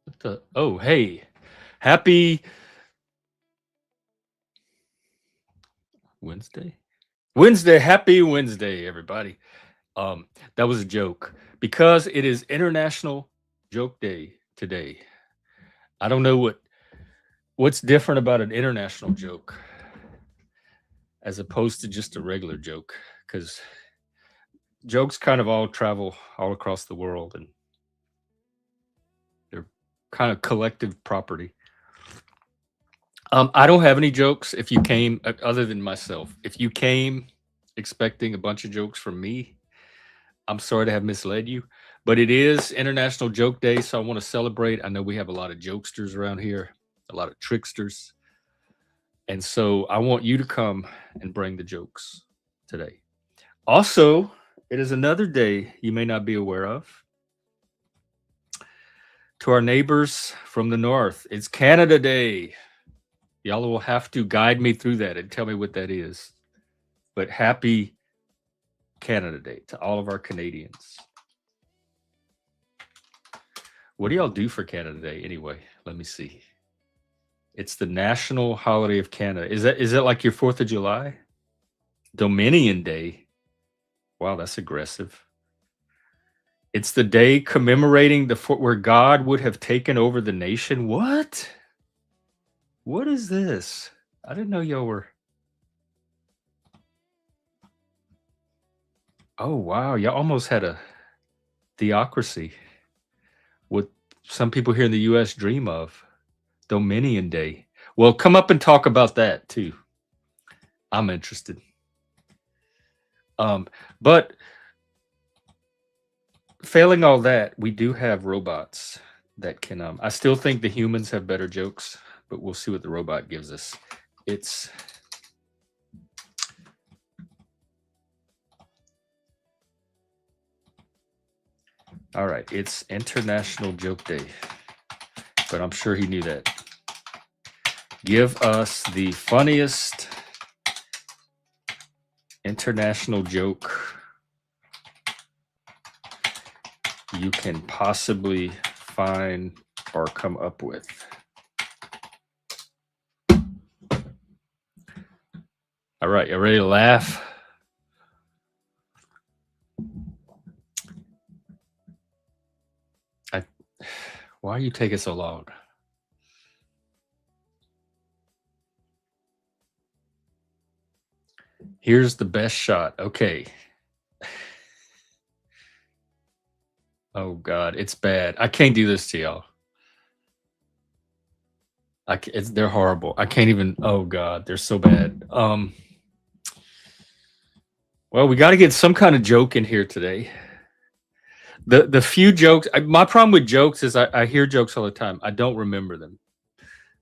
What the? Oh, hey, happy Wednesday. Wednesday, happy Wednesday, everybody. Um, that was a joke because it is International Joke Day today. I don't know what's different about an international joke as opposed to just a regular joke because jokes kind of all travel all across the world and they're kind of collective property. I don't have any jokes. If you came, other than myself, if you came expecting a bunch of jokes from me, I'm sorry to have misled you, but it is International Joke Day, so I want to celebrate. I know we have a lot of jokesters around here, a lot of tricksters, and so I want you to come and bring the jokes today. Also, it is another day you may not be aware of. To our neighbors from the north, it's Canada Day. Y'all will have to guide me through that and tell me what that is. But happy Canada Day to all of our Canadians. What do y'all do for Canada Day anyway? Let me see. It's the national holiday of Canada. Is that like your 4th of July? Dominion Day. Wow, that's aggressive. It's the day commemorating where God would have taken over the nation. What? What is this? I didn't know y'all were. Oh wow, y'all almost had a theocracy. What some people here in the US dream of. Dominion Day. Well, come up and talk about that too. I'm interested. But failing all that, we do have robots that can. I still think the humans have better jokes, but we'll see what the robot gives us. It's all right. It's International Joke Day, but I'm sure he knew that. Give us the funniest international joke you can possibly find or come up with. All right, you ready to laugh? Why are you taking so long? Here's the best shot. Okay. Oh God, it's bad. I can't do this to y'all. They're horrible. I can't even. Oh God, they're so bad. Well, we got to get some kind of joke in here today. The few jokes. My problem with jokes is I hear jokes all the time. I don't remember them.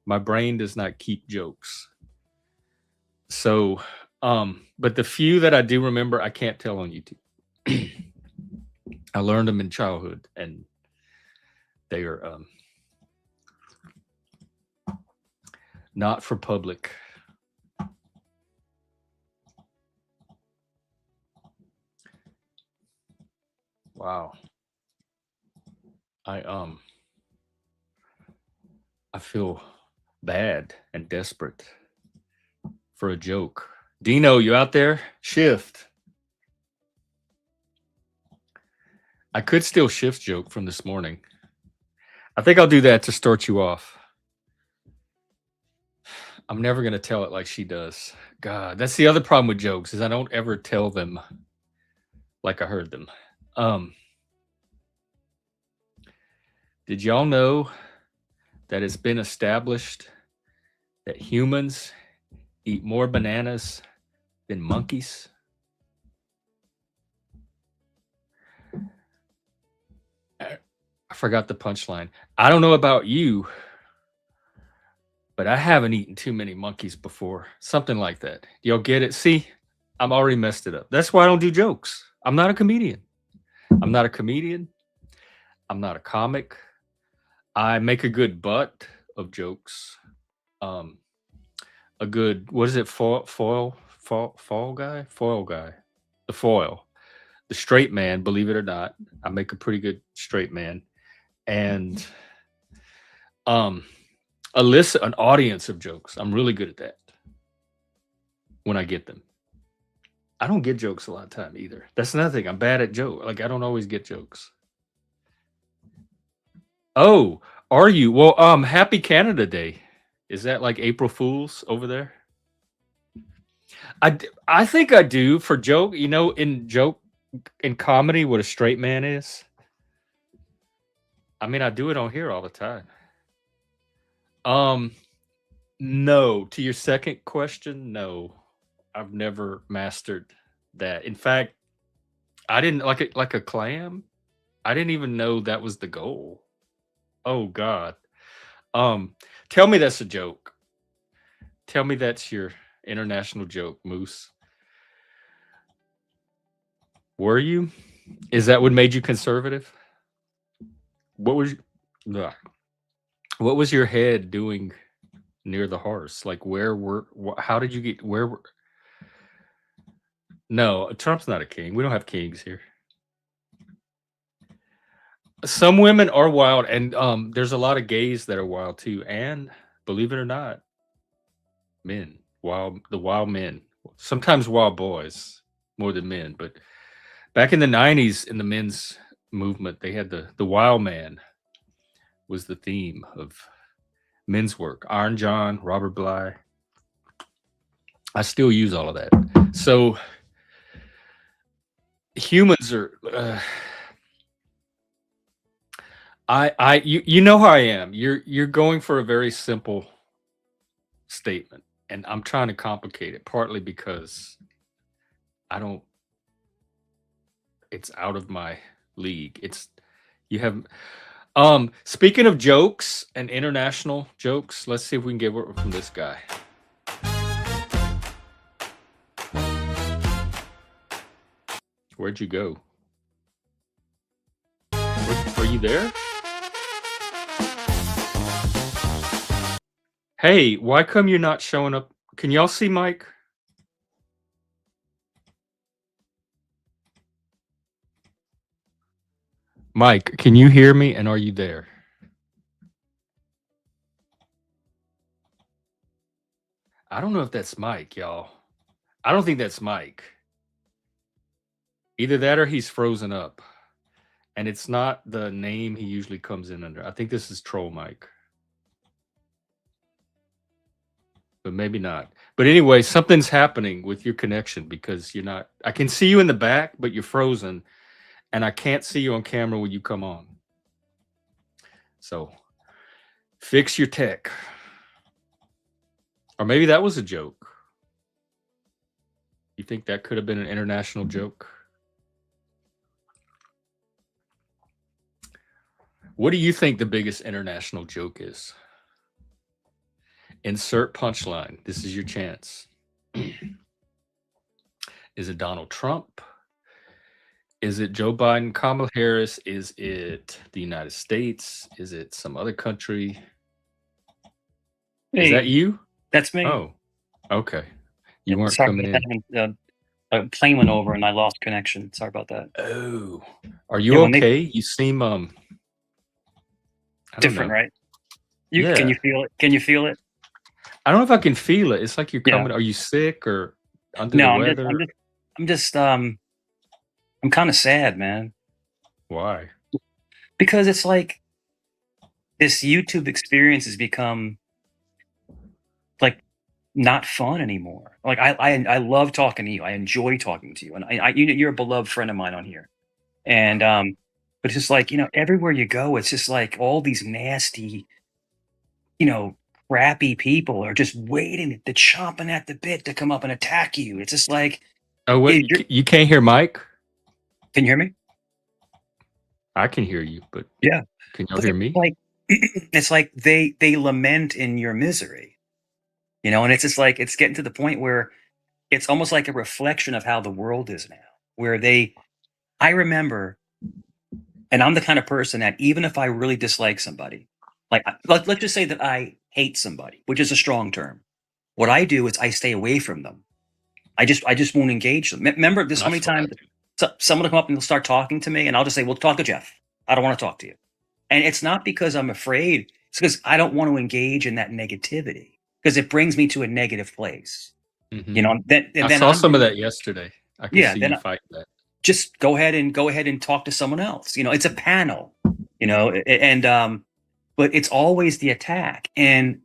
My brain does not keep jokes. So, but the few that I do remember, I can't tell on YouTube. I learned them in childhood, and they are not for public. Wow. I feel bad and desperate for a joke. Dino, you out there? Shift. I could still shift joke from this morning. I think I'll do that to start you off. I'm never going to tell it like she does. God, that's the other problem with jokes is I don't ever tell them like I heard them. Did y'all know that it's been established that humans eat more bananas than monkeys? I forgot the punchline. I don't know about you, but I haven't eaten too many monkeys before. Something like that. Y'all get it? See, I'm already messed it up. That's why I don't do jokes. I'm not a comedian. I'm not a comedian. I'm not a comic. I make a good butt of jokes. A good, what is it? Foil guy? Foil guy. The foil. The straight man, believe it or not. I make a pretty good straight man. And Um, an audience of jokes. I'm really good at that when I get them. I don't get jokes a lot of time either. That's another thing. I'm bad at joke. Like I don't always get jokes. Oh, are you? Well, happy Canada Day. Is that like April Fools over there? I think I do for joke. You know, in comedy, what a straight man is. I mean, I do it on here all the time. Um, no. To your second question, no. I've never mastered that. In fact, I didn't like a clam. I didn't even know that was the goal. Oh God. Um, tell me that's a joke. Tell me that's your international joke, Moose. Were you? Is that what made you conservative? What was ugh. What was your head doing near the horse? Like how did you get where were No, Trump's not a king. We don't have kings here. Some women are wild, and there's a lot of gays that are wild too. And believe it or not, the wild men, sometimes wild boys more than men. But back in the '90s, in the men's movement, they had the wild man was the theme of men's work. Iron John, Robert Bly. I still use all of that. So humans are. You know how I am. You're going for a very simple statement, and I'm trying to complicate it. Partly because I don't. It's out of my league. It's you have. Speaking of jokes and international jokes, let's see if we can get one from this guy. Where'd you go? Are you there? Hey, why come you're not showing up? Can y'all see Mike? Mike, can you hear me and are you there? I don't know if that's Mike, y'all. I don't think that's Mike. Either that or he's frozen up. And it's not the name he usually comes in under. I think this is Troll Mike. But maybe not. But anyway, something's happening with your connection because you're not. I can see you in the back, but you're frozen. And I can't see you on camera when you come on. So fix your tech. Or maybe that was a joke. You think that could have been an international joke? What do you think the biggest international joke is? Insert punchline. This is your chance. Is it Donald Trump? Is it Joe Biden, Kamala Harris? Is it the United States? Is it some other country? Is that you? That's me. Oh, okay. You weren't coming in. A plane went over and I lost connection. Sorry about that. Oh, are you okay? You seem different, right? Yeah. Can you feel it? Can you feel it? I don't know if I can feel it. It's like you're coming. Are you sick or under the weather? I'm kind of sad, man. Why? Because it's like this YouTube experience has become like not fun anymore. Like I love talking to you. I enjoy talking to you, and you're a beloved friend of mine on here. And but it's just like, everywhere you go, it's just like all these nasty, crappy people are just waiting, they're chomping at the bit to come up and attack you. It's just like, oh wait, you can't hear Mike? Can you hear me? I can hear you, but yeah, can you hear me? Like it's like they lament in your misery, and it's just like it's getting to the point where it's almost like a reflection of how the world is now, where I remember, and I'm the kind of person that even if I really dislike somebody, like let's just say that I hate somebody, which is a strong term. What I do is I stay away from them. I just won't engage them. Remember this? How many times someone will come up and they'll start talking to me, and I'll just say, "Well, talk to Jeff. I don't want to talk to you." And it's not because I'm afraid. because I don't want to engage in that negativity because it brings me to a negative place. Mhm. You know, I saw some of that yesterday. I could see then you fight that. just go ahead and talk to someone else. You know, it's a panel. You know, but it's always the attack. And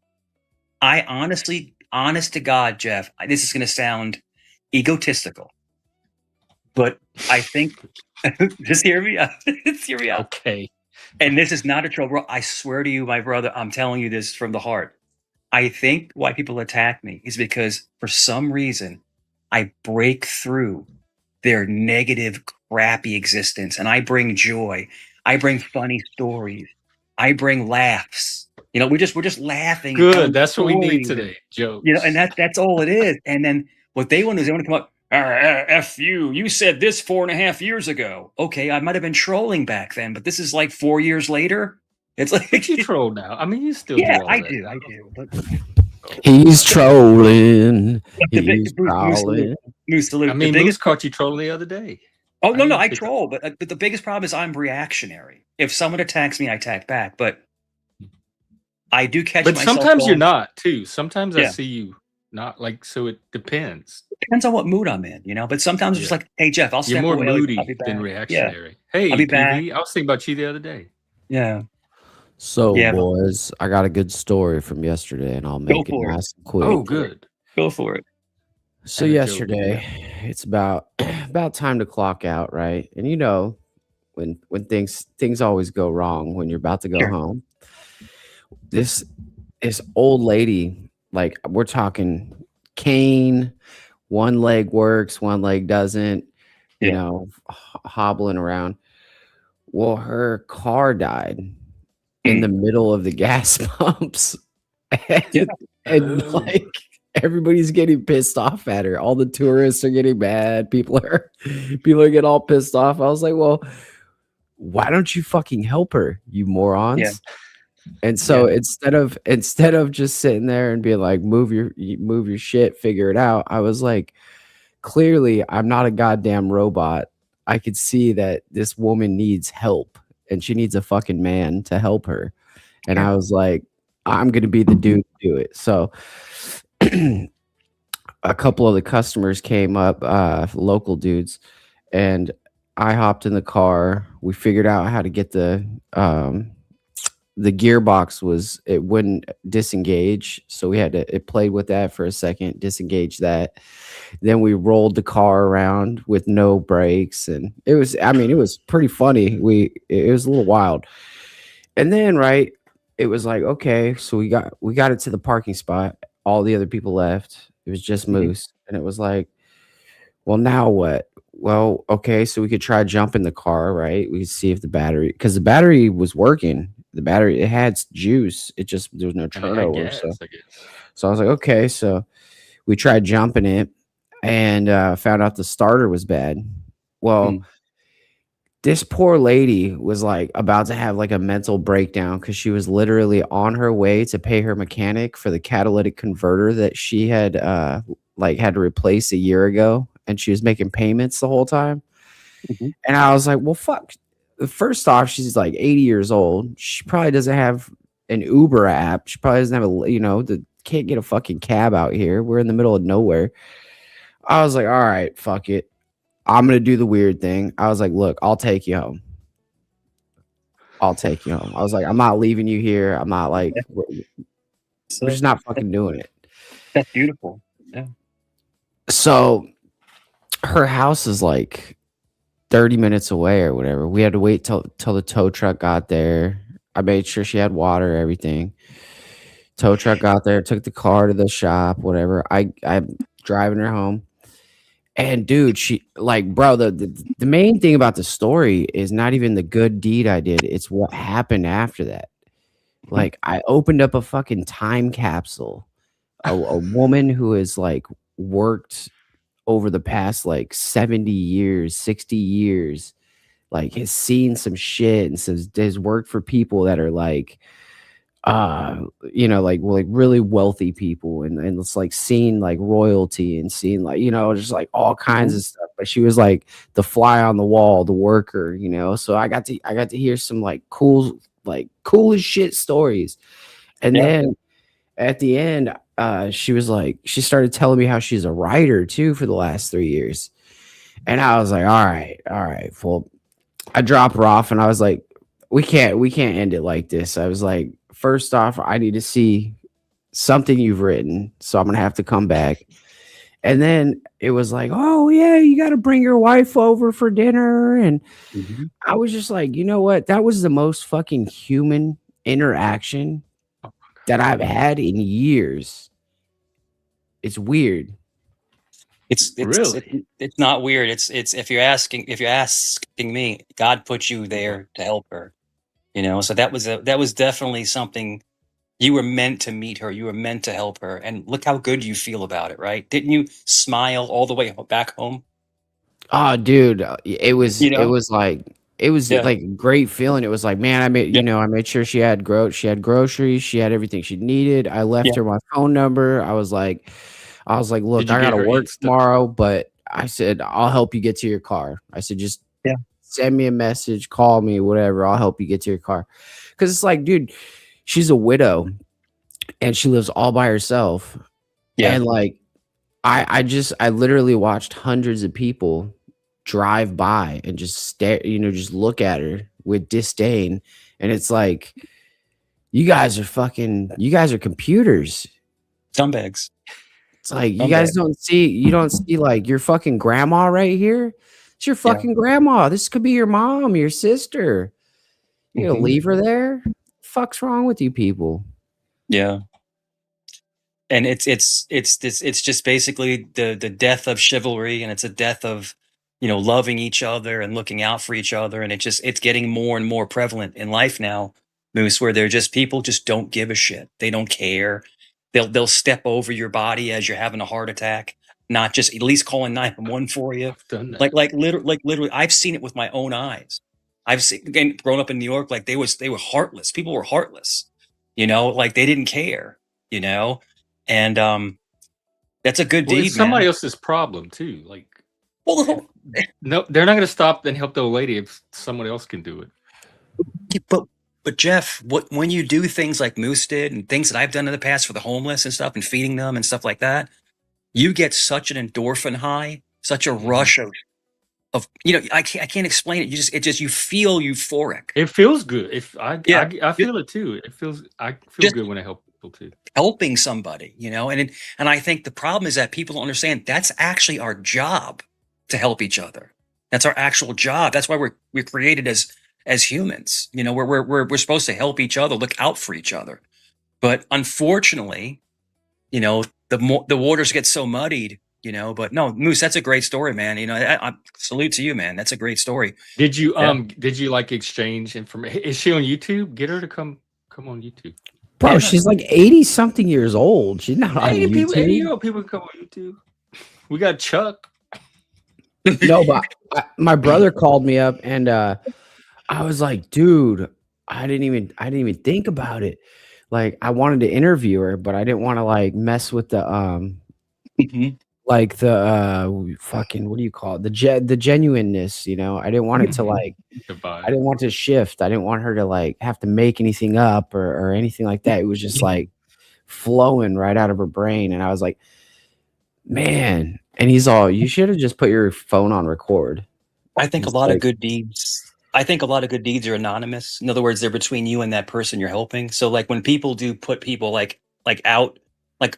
I honestly, honest to God, Jeff, this is going to sound egotistical, but I think just hear me out. Just hear me out. Okay. And this is not a troll, bro. I swear to you, my brother, I'm telling you this from the heart. I think why people attack me is because for some reason I break through their negative, crappy existence and I bring joy. I bring funny stories. I bring laughs. You know, we're just laughing and telling Good. That's what we need stories, and today. you know, and Jokes. that's all it is. And then what they want to do is they want to come up, F you. You said this 4.5 years ago. Okay, I might have been trolling back then, but this is like 4 years later. It's like, But you troll now. I mean, you still yeah, do all I that do, now. I do. But He's trolling. the big He's Moose prowling. salute. I The mean, Moose biggest caught you trolling the other day. Oh I no, didn't I pick up. troll, but the biggest problem is I'm reactionary. If someone attacks me, I attack back. But I do catch But myself sometimes you're going, not too. Sometimes I yeah, see you not like. So it depends. depends on what mood I'm in, you know. But sometimes it's just Yeah. like, hey Jeff, I'll You're step more away. I'll be moody than back. Yeah, reactionary. I'll Hey, be back. PV, I was thinking about you the other day. Yeah, So, yeah, but boys, I got a good story from yesterday, and I'll go make it for it. nice and Oh, quick. good. Go for it. So And a joke. yesterday, it's about about time to clock out, right? And you know, when things always go wrong when you're about to go Sure. home. This this old lady, like we're talking cane, one leg works, one leg doesn't, you Yeah. know, hobbling around. Well, her car died in the middle of the gas pumps. Yeah. And Oh. like everybody's getting pissed off at her. All the tourists are getting mad. People are getting all pissed off. I was like, well, why don't you fucking help her, you morons? And so Yeah. instead of just sitting there and being like, move your shit, figure it out, I was like, clearly I'm not a goddamn robot. I could see that this woman needs help and she needs a fucking man to help her. And I was like, I'm gonna be the dude to do it. So a couple of the customers came up, local dudes, and I hopped in the car. We figured out how to get the gearbox it wouldn't disengage, so we had to it played with that for a second, disengage that. Then we rolled the car around with no brakes, and it was pretty funny. It was a little wild. And then right, it was like, okay, so we got it to the parking spot. All the other people left. It was just Mhm. Moose, and it was like, well, now what? Well, okay, so we could try jumping the car, right? We could see if because the battery was working. The battery, it had juice. It just there was no And it had turnover. gas, I guess. So I was like, okay. So we tried jumping it and found out the starter was bad. Well, Mm. this poor lady was like about to have like a mental breakdown because she was literally on her way to pay her mechanic for the catalytic converter that she had had to replace a year ago, and she was making payments the whole time. Mhm. And I was like, well, fuck. First off, she's like 80 years old. She probably doesn't have an Uber app. She probably doesn't have can't get a fucking cab out here. We're in the middle of nowhere. I was like, all right, fuck it. I'm going to do the weird thing. I was like, look, I'll take you home. I'll take you home. I was like, I'm not leaving you here. I'm not like, Yeah. we're just not fucking doing it. That's beautiful. Yeah. So her house is like 30 minutes away or whatever. We had to wait till the tow truck got there. I made sure she had water, everything. Tow truck got there, took the car to the shop, whatever. I'm driving her home. And dude, she like, bro, the main thing about the story is not even the good deed I did. It's what happened after that. Like, I opened up a fucking time capsule. A woman who has like worked over the past like 70 years, 60 years, like has seen some shit and says has worked for people that are like like really wealthy people, and it's like seeing like royalty and seeing like just like all kinds of stuff. But she was like the fly on the wall, the worker, so I got to hear some like cool like cool as shit stories. And Yeah. then at the end, she was like, she started telling me how she's a writer too for the last 3 years. And I was like, all right. Well, I dropped her off and I was like, we can't end it like this. I was like, first off, I need to see something you've written. So I'm gonna have to come back. And then it was like, oh yeah, you gotta bring your wife over for dinner. And Mhm. I was just like, you know what? That was the most fucking human interaction Oh, that I've had in years. It's weird. really? It's not weird. It's if you're asking me, God put you there to help her. So that was definitely something. You were meant to meet her. You were meant to help her. And look how good you feel about it, right? Didn't you smile all the way back home? Oh, dude, it was You it know? was like it was Yeah. like a great feeling. It was like, man, I made Yeah. I made sure she had groceries, she had everything she needed. I left Yeah. her my phone number. I was like, Did look, you I get gotta her work Insta? tomorrow, but I said I'll help you get to your car. I said just Yeah. send me a message, call me, whatever. I'll help you get to your car. Because it's like, dude, she's a widow and she lives all by herself. Yeah. And like I literally watched hundreds of people drive by and just stare, just look at her with disdain. And it's like, you guys are computers. Scumbags. It's like Scumbags. you don't see like your fucking grandma right here. It's your Yeah. fucking grandma. This could be your mom, your sister. You gonna Mhm. leave her there? Fuck's wrong with you people? Yeah. And it's just basically the death of chivalry, and it's a death of loving each other and looking out for each other, and it's getting more and more prevalent in life now, Moose, where they're just people just don't give a shit. They don't care. They'll step over your body as you're having a heart attack, not just at least calling 911 for you. I've done that. Like literally, I've seen it with my own eyes. I've seen, again, grown up in New York, like they were heartless. People were heartless, like they didn't care, you know and that's a good Well, it's deed, man. somebody else's problem too. Like, Well, if, no, they're not going to stop and help the old lady if someone else can do it. but Jeff, when you do things like Moose did and things that I've done in the past for the homeless and stuff and feeding them and stuff like that, you get such an endorphin high, such a rush of I can't explain it. You feel euphoric. It feels good. If Yeah, I ju- feel it too. I feel just good when I help people too. helping somebody, and I think the problem is that people don't understand that's actually our job to help each other. That's our actual job. That's why we're created as humans. We're supposed to help each other, look out for each other. But unfortunately, the waters get so muddied. But no, Moose, that's a great story, man. I salute to you, man. That's a great story. Yeah. Did you like exchange information? Is she on YouTube? Get her to come on YouTube. Bro, Yeah. she's like 80 something years old. She's not on 80 YouTube. people come on YouTube. We got Chuck. No, but my brother called me up and I was like, dude, I didn't even think about it. Like I wanted to interview her, but I didn't want to like mess with the Mhm. like the fucking, what do you call it? The genuineness, I didn't want it to like The I vibe. didn't want to shift. I didn't want her to like have to make anything up or anything like that. It was just like flowing right out of her brain. And I was like, man. And he's all, you should have just put your phone on record. I think a It's lot of like, good deeds. I think a lot of good deeds are anonymous. In other words, they're between you and that person you're helping. So, like when people do put people like out, like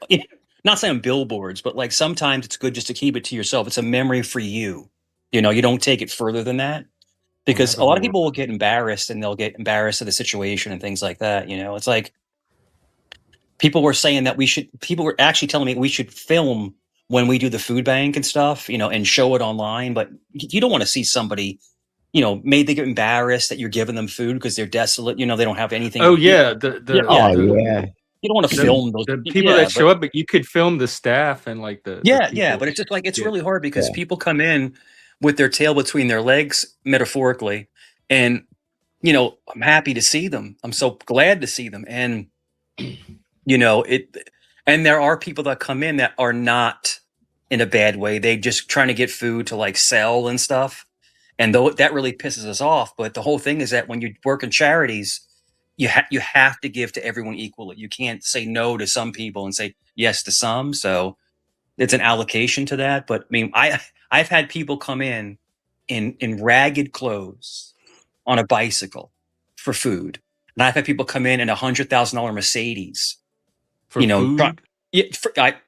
not saying billboards, but like sometimes it's good just to keep it to yourself. It's a memory for you. You don't take it further than that We'll because have a a lot of more. people will get embarrassed and they'll get embarrassed of the situation and things like that. It's like people were saying that people were actually telling me we should film when we do the food bank and stuff, and show it online. But you don't want to see somebody, maybe they get embarrassed that you're giving them food because they're desolate. They don't have anything Oh to eat. yeah, Yeah, the yeah. oh the yeah. You don't want to the film those. the people Yeah, that but show up, but you could film the staff and like the yeah. people. But it's just like it's Yeah. really hard because Yeah. people come in with their tail between their legs, metaphorically, and I'm happy to see them. I'm so glad to see them, and it. And there are people that come in that are not in a bad way. They just trying to get food to like sell and stuff. And though that really pisses us off, but the whole thing is that when you work in charities, you have to give to everyone equally. You can't say no to some people and say yes to some. So it's an allocation to that. But I mean, I've had people come in ragged clothes on a bicycle for food, and I've had people come in $100,000 Mercedes For food?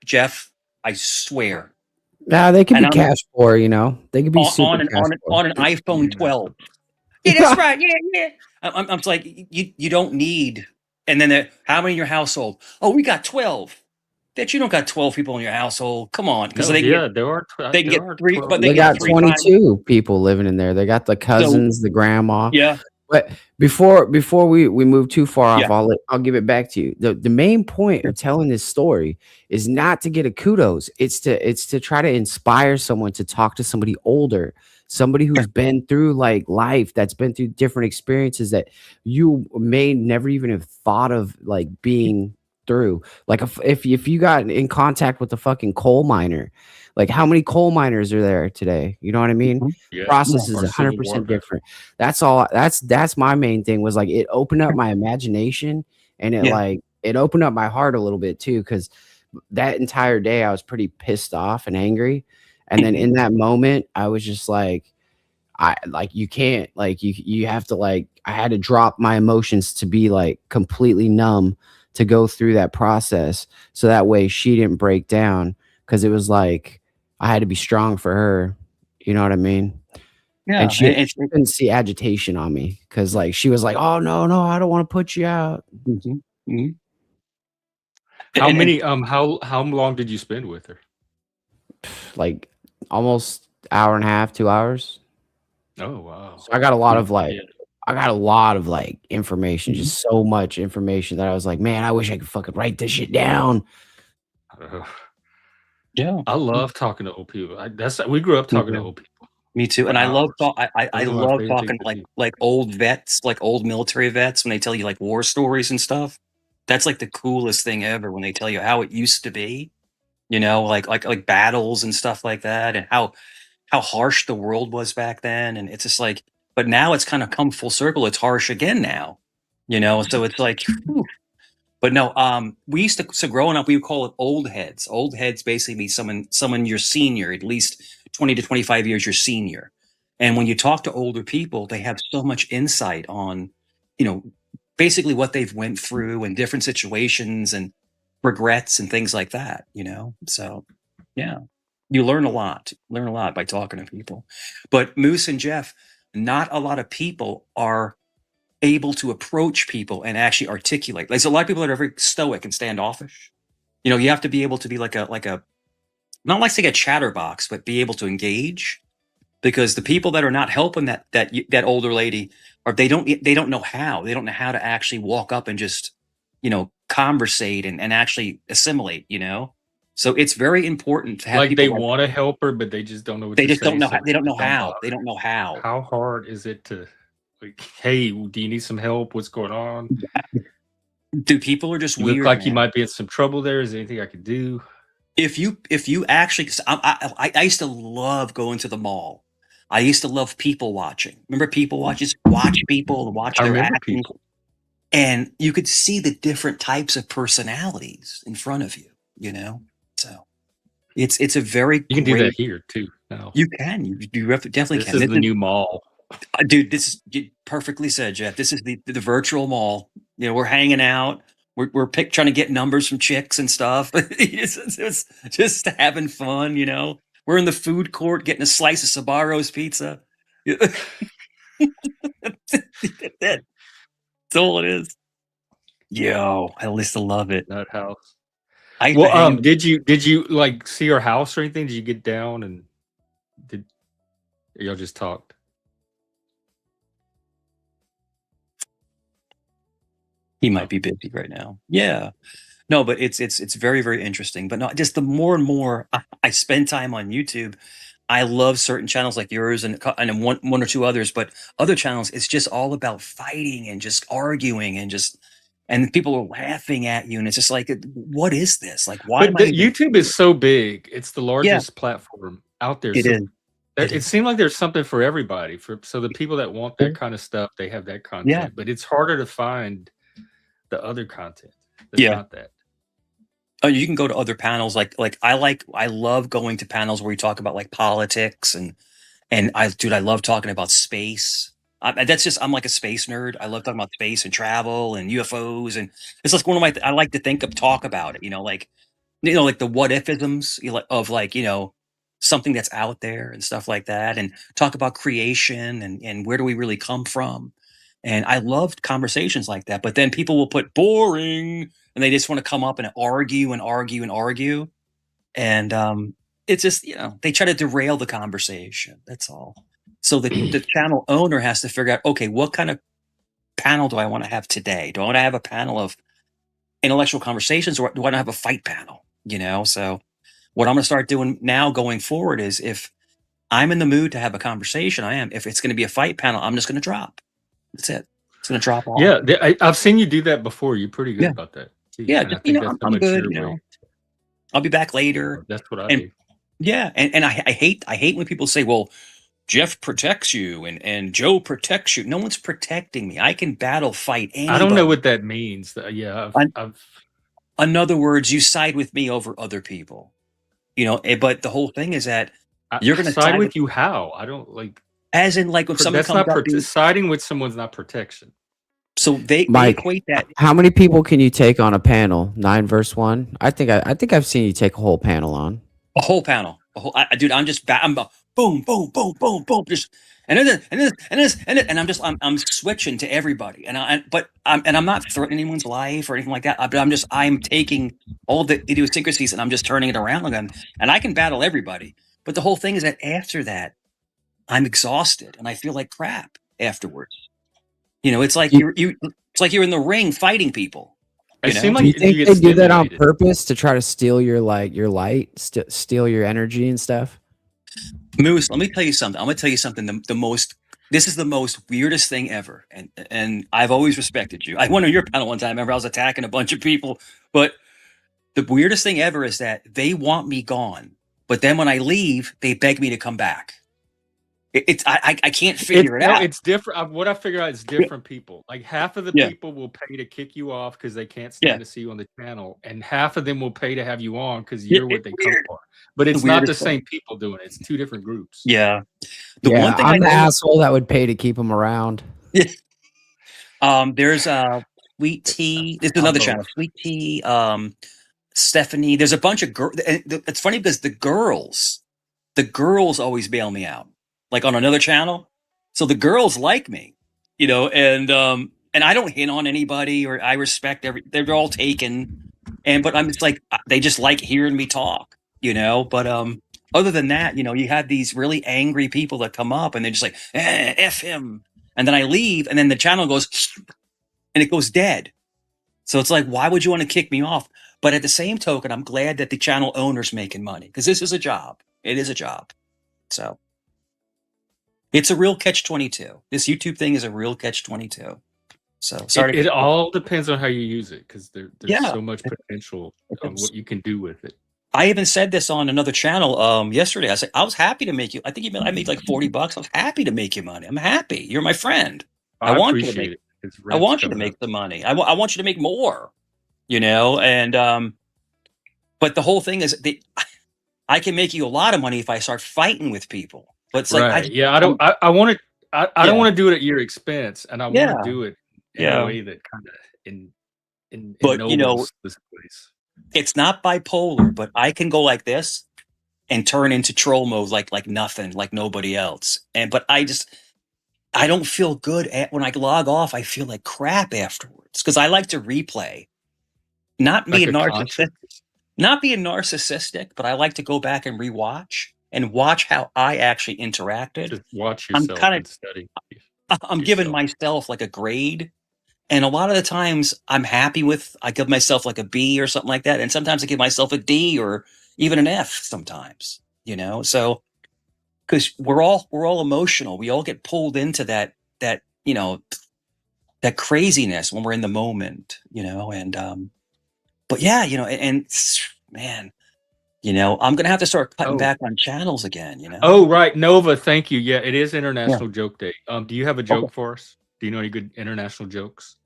Jeff, I swear. Nah, they could And be I'm cash poor, you know. They could be super on an cash poor. on an iPhone Yeah. 12. Yeah, that's right. Yeah. I'm like, you don't need. And then how many in your household? Oh, we got 12. That you don't got 12 people in your household. Come on, because No, they can yeah, there are get 3, 12. but they They get got 3 times. 22 people living in there. They got the cousins, the grandma. Yeah. But before we move too far off, Yeah. I'll give it back to you. The main point of telling this story is not to get a kudos. It's to try to inspire someone to talk to somebody older, somebody who's been through like life, that's been through different experiences that you may never even have thought of like being through. Like if you got in contact with a fucking coal miner, like how many coal miners are there today? You know what I mean? Yeah. Process is Or Civil 100% War veteran. different. That's all. That's my main thing, was like it opened up my imagination, and it opened up my heart a little bit too, because that entire day I was pretty pissed off and angry, and then in that moment I was just like, you can't, like, you have to, like, I had to drop my emotions to be like completely numb to go through that process, so that way she didn't break down, because it was like I had to be strong for her. You know what I mean? Yeah. And she couldn't see agitation on me, because like she was like, "Oh no, I don't want to put you out." How many how long did you spend with her? Like almost hour and a half, 2 hours. Oh wow. So I got a lot of information, Mhm. just so much information that I was like, man, I wish I could fucking write this shit down. Yeah. I love talking to old people. We grew up talking to Yeah. old people. Me too. For And I love hours. I Those are my love favorite things talking to do. like old vets, like old military vets, when they tell you like war stories and stuff. That's like the coolest thing ever, when they tell you how it used to be, like battles and stuff like that, and how harsh the world was back then. And it's just like, but now it's kind of come full circle. It's harsh again now, so it's like, whew. But no, we used to, so growing up, we would call it old heads. Old heads basically means someone your senior, at least 20 to 25 years your senior. And when you talk to older people, they have so much insight on, basically what they've went through and different situations and regrets and things like that, So yeah, you learn a lot by talking to people. But Moose and Jeff, not a lot of people are able to approach people and actually articulate. There's a lot of people that are very stoic and standoffish. You have to be able to be like a not like say a chatterbox, but be able to engage, because the people that are not helping that older lady, or they don't know how. They don't know how to actually walk up and just conversate and actually assimilate. So it's very important to have Like people they like, want to help her, but they just don't know what they to just say. don't know So how. They don't know just don't how. bother. They don't know how. How hard is it to, like, hey, do you need some help? What's going on? Dude, people are just You look weird, like man. you might be in some trouble there. Is there anything I could do? If you actually, 'cause I used to love going to the mall. I used to love people watching. Remember people watch? Just watch people and watch I their remember actions, people. and you could see the different types of personalities in front of you. So it's a very You can do that great. here too. Now You can you definitely this can. is This the is, new mall. dude. This is perfectly said, Jeff. This is the virtual mall. We're hanging out. We're trying to get numbers from chicks and stuff. it's just having fun. We're in the food court getting a slice of Sabaro's pizza. That's it. That's all it is. Yo, I used to love it. Nut house. I used to hang Well, out. did you like see her house or anything? Did you get down and did y'all just talked? He might be busy right now. Yeah. No, but it's very, very interesting. But no, just the more and more I spend time on YouTube, I love certain channels like yours and one or two others, but other channels, it's just all about fighting and just arguing and people are laughing at you, and it's just like, what is this? Like, why am But I the even? YouTube is so big. It's the Yeah, largest platform out there. it So is. It it is. seemed like there's something for everybody. So the people that want that kind of stuff, they have that Yeah, content. But it's harder to find the other content. That's not that. Oh, you can go to other panels. I love going to panels where we talk about like politics and I love talking about space. I'm like a space nerd. I love talking about space and travel and UFOs, and it's like one of my. I like to talk about it. Like the what ifisms of something that's out there and stuff like that, and talk about creation and where do we really come from. And I loved conversations like that. But then people will put boring, and they just want to come up and argue and argue and argue, and it's just they try to derail the conversation. That's all. So the channel owner has to figure out, okay, what kind of panel do I want to have today? Do I want to have a panel of intellectual conversations, or do I want to have a fight panel? So what I'm going to start doing now going forward is, if I'm in the mood to have a conversation, I am. If it's going to be a fight panel, I'm just going to drop. That's it. It's going to drop off. Yeah, I've seen you do that before. You're pretty good about that. Yeah, just, I'm good. I'll be back later. That's what I do. Yeah, and I hate when people say, well, Jeff protects you and Joe protects you. No one's protecting me. I can battle fight anybody. I don't know what that means. Yeah, in other words, you side with me over other people. But the whole thing is that you're going to side with you. How? I don't like. As in, like, when someone comes up, siding with someone's not protection. So they equate that. How many people can you take on a panel? 9 versus 1. I think I've seen you take a whole panel on. A whole panel. Dude, I'm boom, boom, boom, boom, boom, just and I'm switching to everybody, and I'm not threatening anyone's life or anything like that. But I'm taking all the idiosyncrasies and I'm just turning it around again, and I can battle everybody. But the whole thing is that after that, I'm exhausted and I feel like crap afterwards. It's like it's like you're in the ring fighting people. Do you think they do that on purpose to try to steal your light, steal your energy and stuff? Moose, let me tell you something. I'm going to tell you something. This is the most weirdest thing ever, and I've always respected you. I went on your panel one time. I remember I was attacking a bunch of people, but the weirdest thing ever is that they want me gone, but then when I leave, they beg me to come back. I can't figure it out. It's different. What I figure out is different people. Like half of the people will pay to kick you off because they can't stand to see you on the channel, and half of them will pay to have you on because you're what they come for. But it's not the same people doing it. It's two different groups. Yeah. One thing I'm the asshole that would pay to keep them around. There's Sweet Tea. There's another channel. Sweet Tea. Stephanie. There's a bunch of girls. It's funny because the girls always bail me out. Like on another channel. So the girls like me, and I don't hit on anybody, or I respect they're all taken. But I'm just like, they just like hearing me talk, but other than that, you have these really angry people that come up and they're just like, F him. And then I leave and then the channel goes and it goes dead. So it's like, why would you want to kick me off? But at the same token, I'm glad that the channel owner's making money because this is a job. It is a job. So it's a real catch-22. This YouTube thing is a real catch-22. So sorry. It all depends on how you use it because there's so much potential on what you can do with it. I even said this on another channel yesterday. I said I was happy to make you. I think I made like $40. I was happy to make you money. I'm happy. You're my friend. I want you to make. I want you to make the money. I want you to make more. And but the whole thing is I can make you a lot of money if I start fighting with people. But it's like, I don't want to do it at your expense, and I want to do it in a way that kind of ennobles this place. It's not bipolar, but I can go like this and turn into troll mode like nothing, like nobody else. But I don't feel good when I log off. I feel like crap afterwards because I like to replay, not being narcissistic, but I like to go back and rewatch. And watch how I actually interacted. Just watch yourself and study. I'm giving myself like a grade. And a lot of the times I give myself like a B or something like that. And sometimes I give myself a D or even an F sometimes, So, because we're all emotional. We all get pulled into that craziness when we're in the moment, and, but yeah, and man, I'm going to have to start cutting back on channels again, Oh, right. Nova, thank you. Yeah, it is International Joke Day. Do you have a joke for us? Do you know any good international jokes?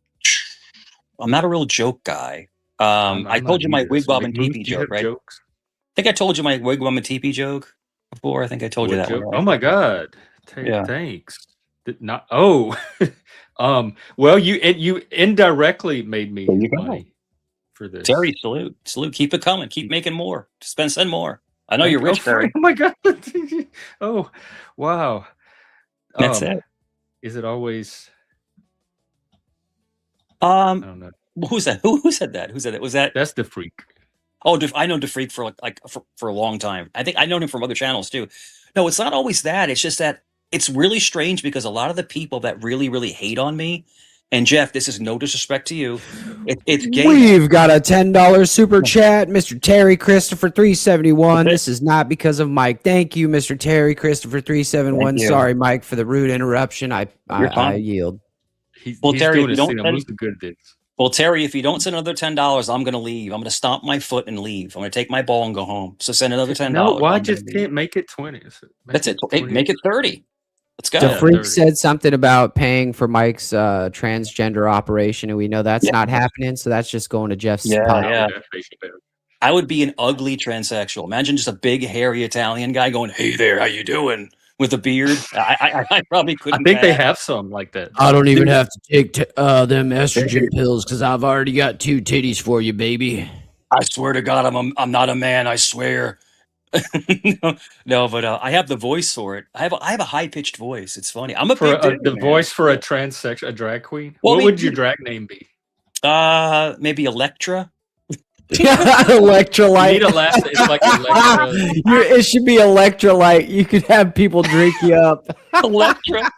I'm not a real joke guy. I'm I not told you my either. So, wigwam and Moose, teepee do you joke, have right? jokes? I think I told you my wigwam and teepee joke before. I think I told you What that one, joke? right? Oh my god! Yeah. Thanks. Did not. Oh, well, you indirectly made me There you go. money for this. Terry, salute. Keep it coming. Keep making more. Send more. I know Thank you're you. rich, Terry. Oh my god! Oh, wow. That's it. Is it always? Um, I don't know. who's that? Who said that? Who said that? Was that? That's the freak. Oh, I know DeFreak for a long time. I think I known him from other channels too. No, it's not always that. It's just that it's really strange because a lot of the people that really, really hate on me, and Jeff, this is no disrespect to you, it's gay men. We've got a $10 super chat, Mr. Terry Christopher 371. This is not because of Mike. Thank you, Mr. Terry Christopher 371. Thank you. Sorry, Mike, for the rude interruption. I yield. He's Terry, doing if you his don't thing. send, Moose is good at this. well, Terry, if you don't send another $10, I'm going to leave. I'm going to stomp my foot and leave. I'm going to take my ball and go home. So send another $10. No, why I'm gonna just leave. can't make it 20? That's it. Hey, make it 30. Let's go. The Yeah, freak 30. said something about paying for Mike's transgender operation, and we know that's not happening. So that's just going to Jeff's pile. Yeah. I would be an ugly transsexual. Imagine just a big, hairy Italian guy going, "Hey there, how you doing?" with a beard. I probably I couldn't. think they have some like that. I don't even have to take them estrogen pills because I've already got 2 titties for you, baby. I swear to God, I'm not a man. I swear. no, but I have the voice for it. I have a high pitched voice. It's funny. I'm a big dude, the man. voice for a transsexual, a drag queen. Well, What would your drag name be? Maybe Electra. Electrolyte. You need a last. It's like Electra. It should be electrolyte. You could have people drink you up. Electra.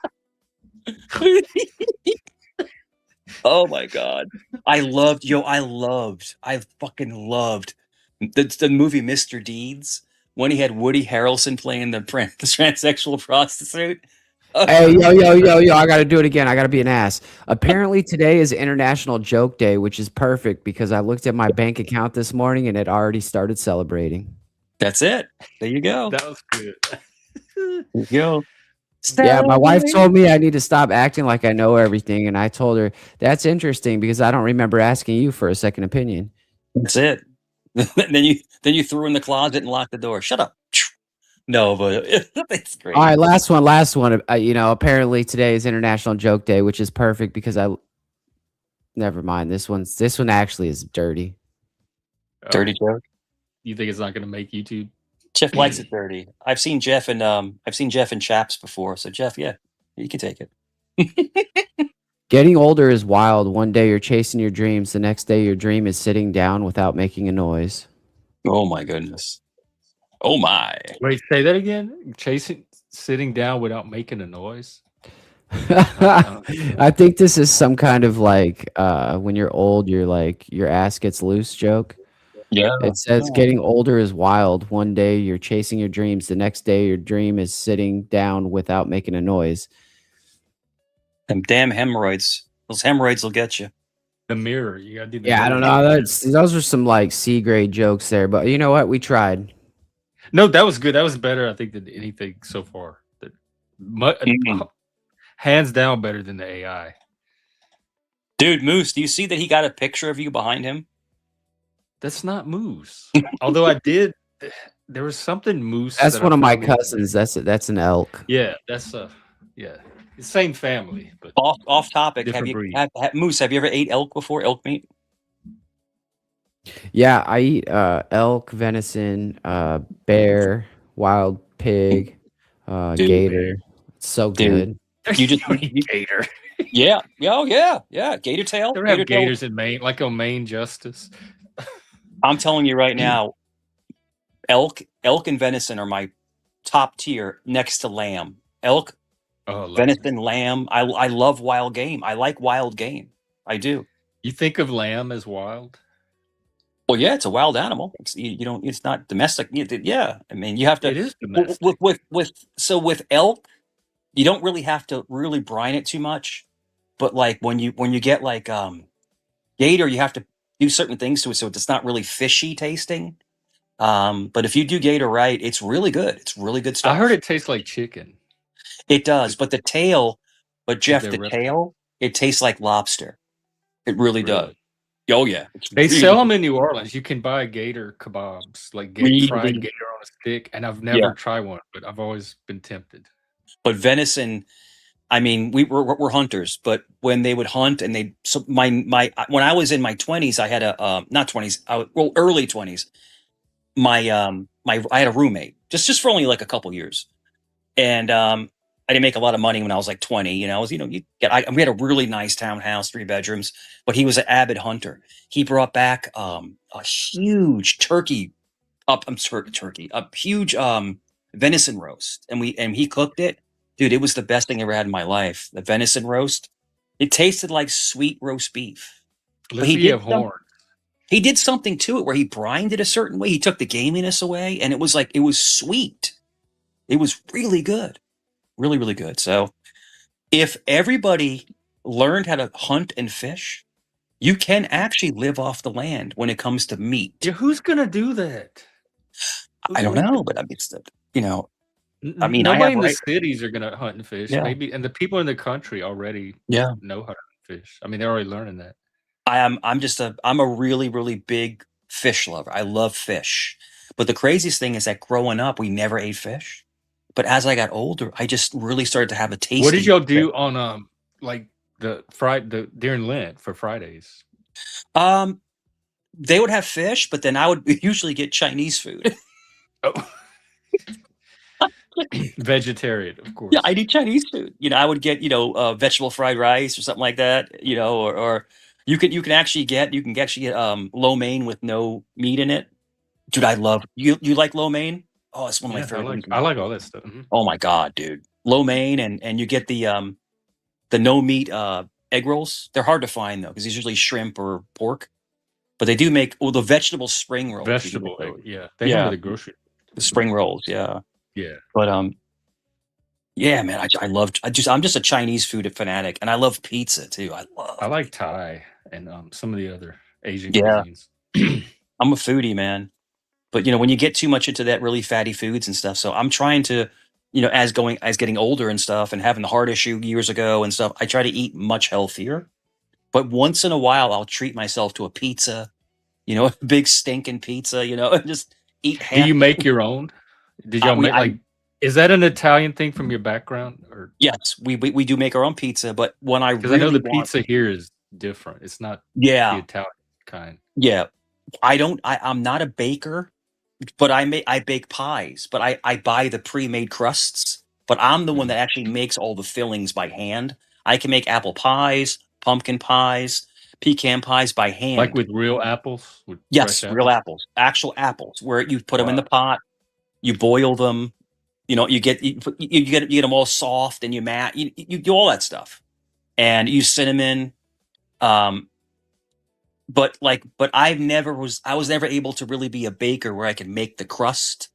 Oh my God. I fucking loved the movie Mr. Deeds when he had Woody Harrelson playing the transsexual prostitute. Hey, yo, I gotta do it again. I gotta be an ass. Apparently today is International Joke Day, which is perfect because I looked at my bank account this morning and it already started celebrating. That's it. There you go. That was good. There you go. Yeah, my wife told me I need to stop acting like I know everything, and I told her that's interesting because I don't remember asking you for a second opinion. That's it. then you threw in the closet and locked the door. Shut up. No, but it's great. All right, last one. Apparently today is International Joke Day, which is perfect because never mind. This one actually is dirty. Dirty joke. You think it's not going to make YouTube? Jeff likes it dirty. I've seen Jeff in chaps before. So Jeff, yeah, you can take it. Getting older is wild. One day you're chasing your dreams. The next day your dream is sitting down without making a noise. Oh my goodness. Oh my. Wait, say that again. Sitting down without making a noise. I think this is some kind of like when you're old, you're like your ass gets loose joke. Yeah. It says getting older is wild. One day you're chasing your dreams. The next day your dream is sitting down without making a noise. Them damn hemorrhoids. Those hemorrhoids will get you. The mirror. You gotta do the Yeah, I don't know. Those are some like C grade jokes there, but you know what? We tried. No, that was good. That was better, I think, than anything so far. Hands down better than the AI. Dude, Moose, do you see that he got a picture of you behind him? That's not Moose. Although I did, there was something Moose. That's one of my cousins. That's an elk. Yeah, that's same family, but off topic. Moose, have you ever ate elk before? Elk meat? Yeah, I eat elk, venison, bear, wild pig, gator. It's so good. You just gator. Yeah. Oh yeah. Gator tail. They have gators in Maine, like on Maine Justice. I'm telling you right now, elk and venison are my top tier next to lamb. Elk, venison, lamb. I love wild game. I like wild game. I do. You think of lamb as wild? Well, yeah, it's a wild animal. It's not domestic. Yeah, I mean, you have to. It is domestic. With elk, you don't really have to really brine it too much. But like when you get like gator, you have to do certain things to it so it's not really fishy tasting. But if you do gator right, it's really good. It's really good stuff. I heard it tastes like chicken. It does, but the tail, Jeff, the tail, it tastes like lobster. It really does. Oh yeah, it's They really, sell them in New Orleans. You can buy gator kebabs, like fried really, gator on a stick, and I've yeah. never tried one, but I've always been tempted. But venison, I mean, we're hunters, but when they would hunt and they so my when I was in my 20s, I had a not 20s, well early 20s. My I had a roommate just for only like a couple years, and I didn't make a lot of money when I was like 20. You know, I was you get we had a really nice townhouse, 3 bedrooms, but he was an avid hunter. He brought back a huge turkey I'm sorry, turkey, a huge venison roast, and he cooked it. Dude, it was the best thing I ever had in my life. The venison roast. It tasted like sweet roast beef. But Let's see you have horns. he did something to it where he brined it a certain way. He took the gaminess away, and it was like it was sweet. It was really good. Really, really good. So if everybody learned how to hunt and fish, you can actually live off the land when it comes to meat. Yeah, who's gonna do that? I don't Like, know, but I mean, it's you know, I mean, I nobody have in the right. cities are gonna hunt and fish. Yeah. Maybe, and the people in the country already Yeah. know how to fish. I mean, they're already learning that. I'm a really, really big fish lover. I love fish. But the craziest thing is that growing up, we never ate fish. But as I got older, I just really started to have a taste. What did y'all do on like the during Lent for Fridays? They would have fish, but then I would usually get Chinese food. Oh. Vegetarian, of course. Yeah, I eat Chinese food. You know, I would get, vegetable fried rice or something like that, or you can actually get lo mein with no meat in it. Dude, I love you like lo mein? Oh, it's one of my favorite things. I like all that stuff. Oh my god, dude. Lo mein and you get the no meat egg rolls. They're hard to find though, because it's usually shrimp or pork. But they do make the vegetable spring rolls. Vegetable egg, yeah. They have them at the grocery. The spring rolls, yeah. Yeah. But yeah, man, I'm just a Chinese food fanatic, and I love pizza too. I like Thai and some of the other Asian Yeah. cuisines. I'm a foodie, man. But when you get too much into that really fatty foods and stuff, so I'm trying to, as getting older and stuff, and having the heart issue years ago and stuff, I try to eat much healthier. But once in a while, I'll treat myself to a pizza, a big stinking pizza, and just eat half. Do you make your own? Did y'all make is that an Italian thing from your background? Or yes, we do make our own pizza, but when I because I know the pizza here is different. It's not the Italian kind. Yeah. I'm not a baker, but I bake pies, but I buy the pre-made crusts, but I'm the one that actually makes all the fillings by hand. I can make apple pies, pumpkin pies, pecan pies by hand. Like with real apples? Yes, real apples, actual apples, where you put them in the pot, you boil them, you get them all soft, and you do all that stuff, and you use cinnamon. But I was never able to really be a baker where I could make the crust.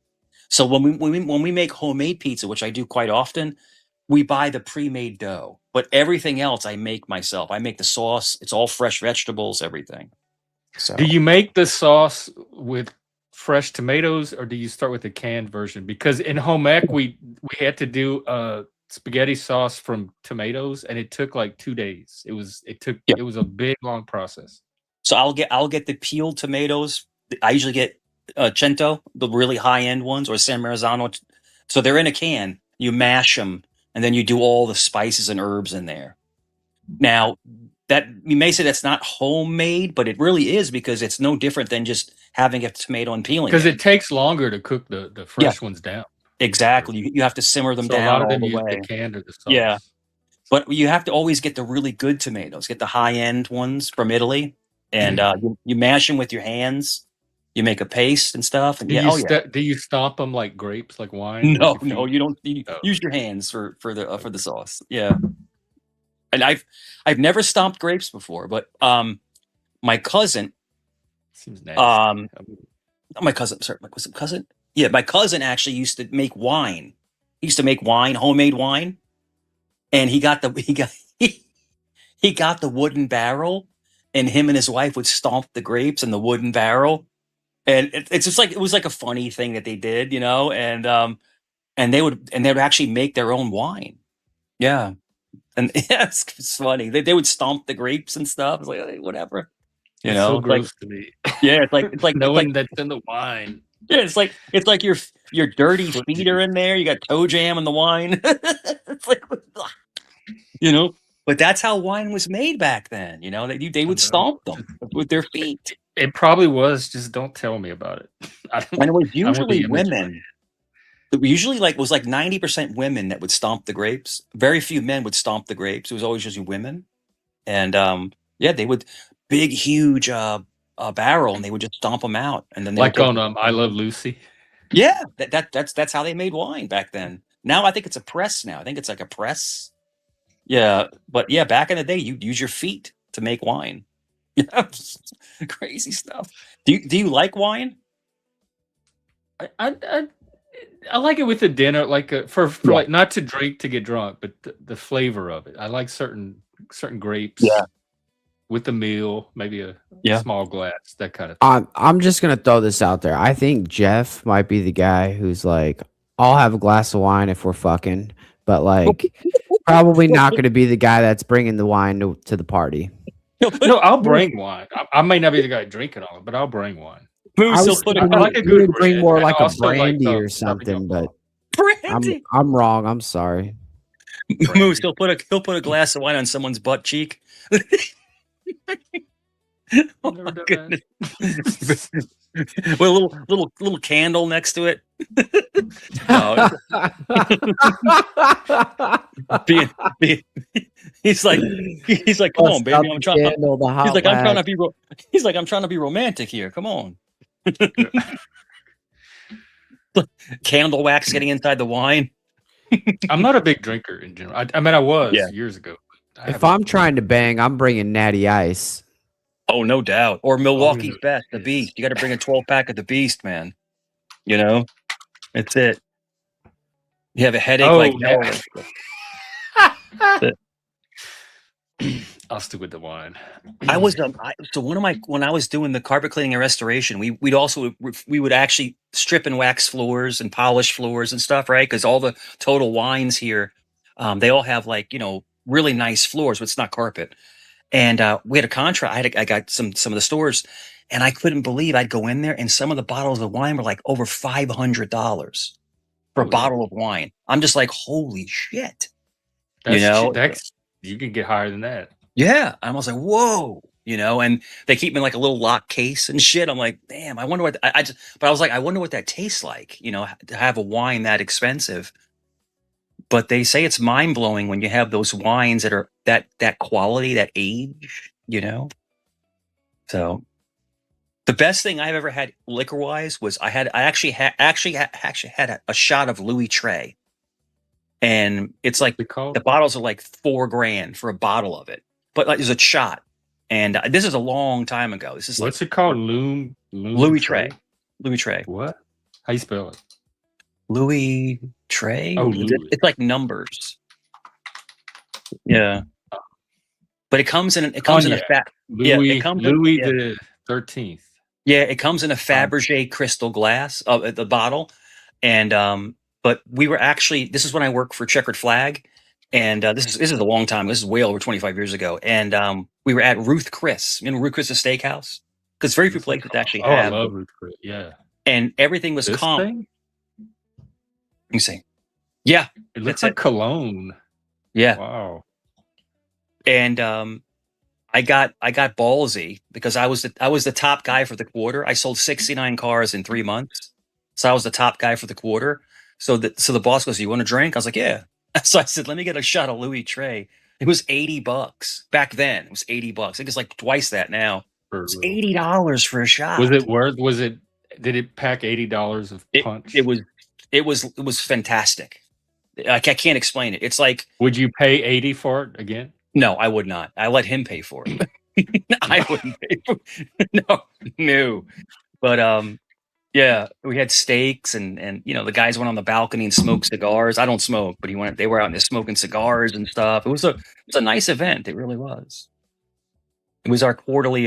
So when we make homemade pizza, which I do quite often, we buy the pre-made dough. But everything else I make myself. I make the sauce. It's all fresh vegetables, everything. So do you make the sauce with fresh tomatoes, or do you start with the canned version? Because in home ec, we had to do spaghetti sauce from tomatoes, and it took like 2 days. It was a big long process. So I'll get the peeled tomatoes. I usually get Cento, the really high end ones, or San Marzano. So they're in a can. You mash them, and then you do all the spices and herbs in there. Now, that you may say that's not homemade, but it really is, because it's no different than just having a tomato and peeling. Because it takes longer to cook the fresh ones down. Exactly. You have to simmer them down. A lot of all them the use way. the canned or the sauce. Yeah. But you have to always get the really good tomatoes. Get the high end ones from Italy, and you mash them with your hands. You make a paste and stuff. And do you stomp them like grapes, like wine? No, you don't. You use your hands for the sauce. Yeah. And I've never stomped grapes before, but my cousin. Seems nasty. My cousin. Sorry, was it cousin? Yeah, my cousin actually used to make wine. He used to make wine, homemade wine, and he got the wooden barrel, and him and his wife would stomp the grapes in the wooden barrel, and it's just like it was like a funny thing that they did, and they would actually make their own wine. Yeah, and it's funny. They would stomp the grapes and stuff. It's like, whatever. You It's know, so it's like, gross to me. yeah, it's like Knowing that's in the wine. yeah, it's like your dirty Foot feet are juice. in there. You got toe jam in the wine. It's like, you know, but that's how wine was made back then. You know, they would No, stomp them with their feet, it probably was. Just don't tell me about it. and it was I want the usually image in my women. It usually like was like 90% women that would stomp the grapes. Very few men would stomp the grapes. It was always usually women, and yeah, they would big huge barrel, and they would just stomp them out, and then they would Like take. on I Love Lucy. Yeah, that's how they made wine back then. Now I think it's a press. Now I think it's like a press. Yeah, but yeah, back in the day, you'd use your feet to make wine. Yeah, crazy stuff. Do you like wine? I like it with the dinner, like for Yeah. like not to drink to get drunk, but the flavor of it. I like certain grapes Yeah. with the meal, maybe a Yeah. small glass, that kind of thing. I'm just gonna throw this out there. I think Jeff might be the guy who's like, I'll have a glass of wine if we're fucking, but like, probably not gonna be the guy that's bringing the wine to the party. No, I'll bring wine. I may not be the guy drinking all it, but I'll bring wine. Moose, I he'll was put thinking I a like a you good would bring red. more I like a also like, brandy or Sauvignon something, but Blanc. brandy. I'm wrong. I'm sorry. Moose, he'll put a glass of wine on someone's butt cheek. Oh Never my done goodness. that. With a little candle next to it. No, he's like, come on, Bust out baby, the I'm trying. candle, the He's hot like, I'm trying wax. to be. He's like, I'm trying to be romantic here. Come on. Candle wax getting inside the wine. I'm not a big drinker in general. I mean, I was Yeah. years ago. I If haven't- I'm trying to bang, I'm bringing Natty Ice. Oh, no doubt. Or Milwaukee's no, Best, the yes. Beast. You got to bring a 12-pack of the Beast, man. You know, it's it. You have a headache Oh, like yeah. hell. I'll stick with the wine. I was so when I was doing the carpet cleaning and restoration, we would actually strip and wax floors and polish floors and stuff, right? Because all the total wines here, they all have like really nice floors, but it's not carpet. And we had a contract. I got some of the stores, and I couldn't believe I'd go in there and some of the bottles of wine were like over $500 for a Oh, yeah. bottle of wine. I'm just like, holy shit, That's you can get higher than that. Yeah, I was like, whoa, and they keep me in like a little lock case and shit. I'm like, damn, I wonder what but I was like, I wonder what that tastes like, to have a wine that expensive. But they say it's mind blowing when you have those wines that are that quality, that age, So the best thing I've ever had liquor wise was I actually had a shot of Louis Trey, and it's like the bottles are like $4,000 for a bottle of it. But like, there's a shot, and this is a long time ago. This is What's it called? Louis Trey. Louis Trey. What? How you spell it? Louis Trey. Oh, Louis. It's like numbers. Yeah, but it comes in a fat. Louis, it comes Louis the 13th. Yeah, it comes in a Fabergé crystal glass of the bottle, and but we were actually. This is when I worked for Checkered Flag. And this is a long time. This is way over 25 years ago. And we were at Ruth Chris. Ruth Chris's Steakhouse? Because very few places actually have. I love Ruth Chris. Yeah. And everything was comp. Let me see. Yeah. It looks like cologne. Yeah. Wow. And I got ballsy because I was the top guy for the quarter. I sold 69 cars in 3 months. So I was the top guy for the quarter. So the boss goes, "You want a drink?" I was like, "Yeah." So I said, "Let me get a shot of Louis Trey." It was $80 back then. It was $80. I think it's like twice that now. It's $80 for a shot. Was it worth? Did it pack $80 of punch? It was fantastic. I can't explain it. It's like, would you pay $80 for it again? No, I would not. I let him pay for it. I wouldn't pay for it. No. But yeah, we had steaks and the guys went on the balcony and smoked cigars. I don't smoke, but they were out there smoking cigars and stuff. It was a nice event. It really was. It was our quarterly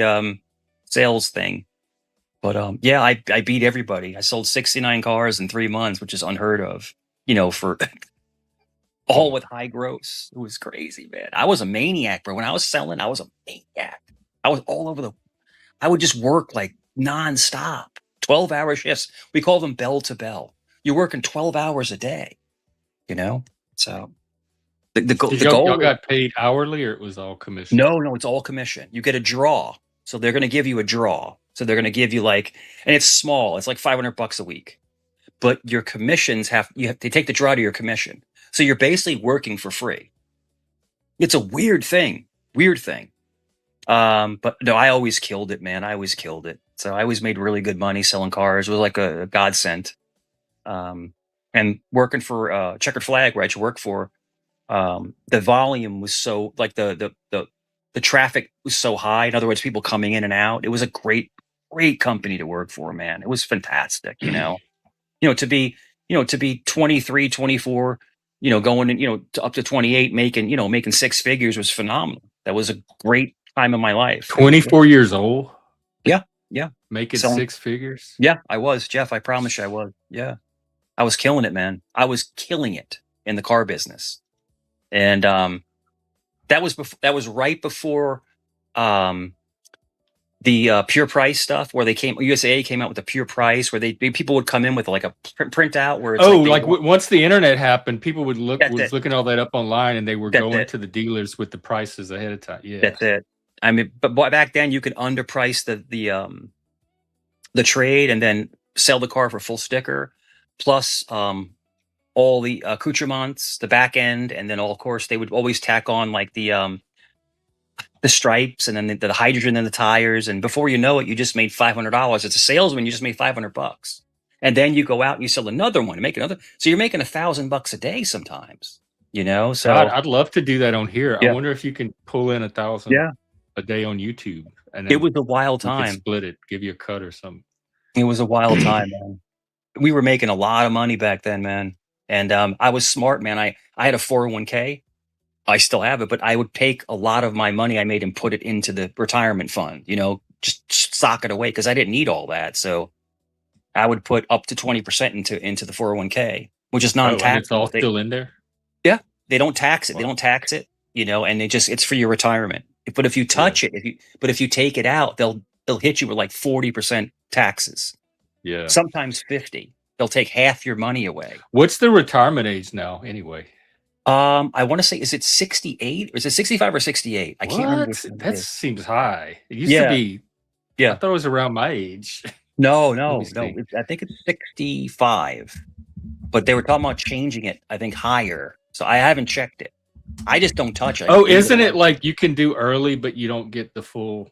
sales thing. But yeah, I beat everybody. I sold 69 cars in 3 months, which is unheard of, for all with high gross. It was crazy, man. I was a maniac, bro. When I was selling, I was a maniac. I was all over I would just work like nonstop, 12-hour shifts. We call them bell to bell. You're working 12 hours a day, you know? So the Did y'all goal is, got paid hourly or it was all commission? no, it's all commission. You get a draw. So they're going to give you a draw. So they're going to give you like, and it's small. It's like $500 a week. But your commissions they take the draw to your commission. So you're basically working for free. It's a weird thing. But no, I always killed it, man. I always killed it. So I always made really good money selling cars. It was like a godsend. And working for Checkered Flag, where I used to work for, the volume was so, like the traffic was so high. In other words, people coming in and out. It was a great company to work for, man. It was fantastic, you know. To be 23, 24, going in, up to 28, making six figures was phenomenal. That was a great time in my life. 24 years old? Yeah. Making So, six figures? yeah, I was, Jeff. I promise you I was. Yeah. I was killing it, man. I was killing it in the car business. And that was right before the pure price stuff, where USA came out with the pure price, where people would come in with like a printout where it's once the internet happened, people would looking all that up online, and they were going to the dealers with the prices ahead of time. Yeah, that's it. I mean, but back then you could underprice the trade and then sell the car for full sticker, plus all the accoutrements, the back end, and then of course they would always tack on like the stripes, and then the hydrogen and the tires, and before you know it, you just made $500. It's a salesman, you just made $500, and then you go out and you sell another one and make another. So you're making $1,000 a day sometimes, So God, I'd love to do that on here. Yeah. I wonder if you can pull in 1,000 a day on YouTube, and it was a wild time. Split it, give you a cut or something. It was a wild time, man. We were making a lot of money back then, man, and I was smart, man. I had a 401k. I still have it, but I would take a lot of my money I made and put it into the retirement fund, just sock it away, because I didn't need all that. So I would put up to 20% into the 401k, which is non-taxable. And it's all still in there? Yeah. They don't tax it. Wow. They don't tax it, and it's for your retirement. But if you touch it, if you take it out, they'll hit you with like 40% taxes. Yeah. Sometimes 50. They'll take half your money away. What's the retirement age now anyway? I want to say, is it 68 or is it 65 or 68? I can't remember. That seems high. It used to be. Yeah. I thought it was around my age. No. I think it's 65, but they were talking about changing it, I think, higher. So I haven't checked it. I just don't touch it. Oh, isn't it like you can do early, but you don't get the full?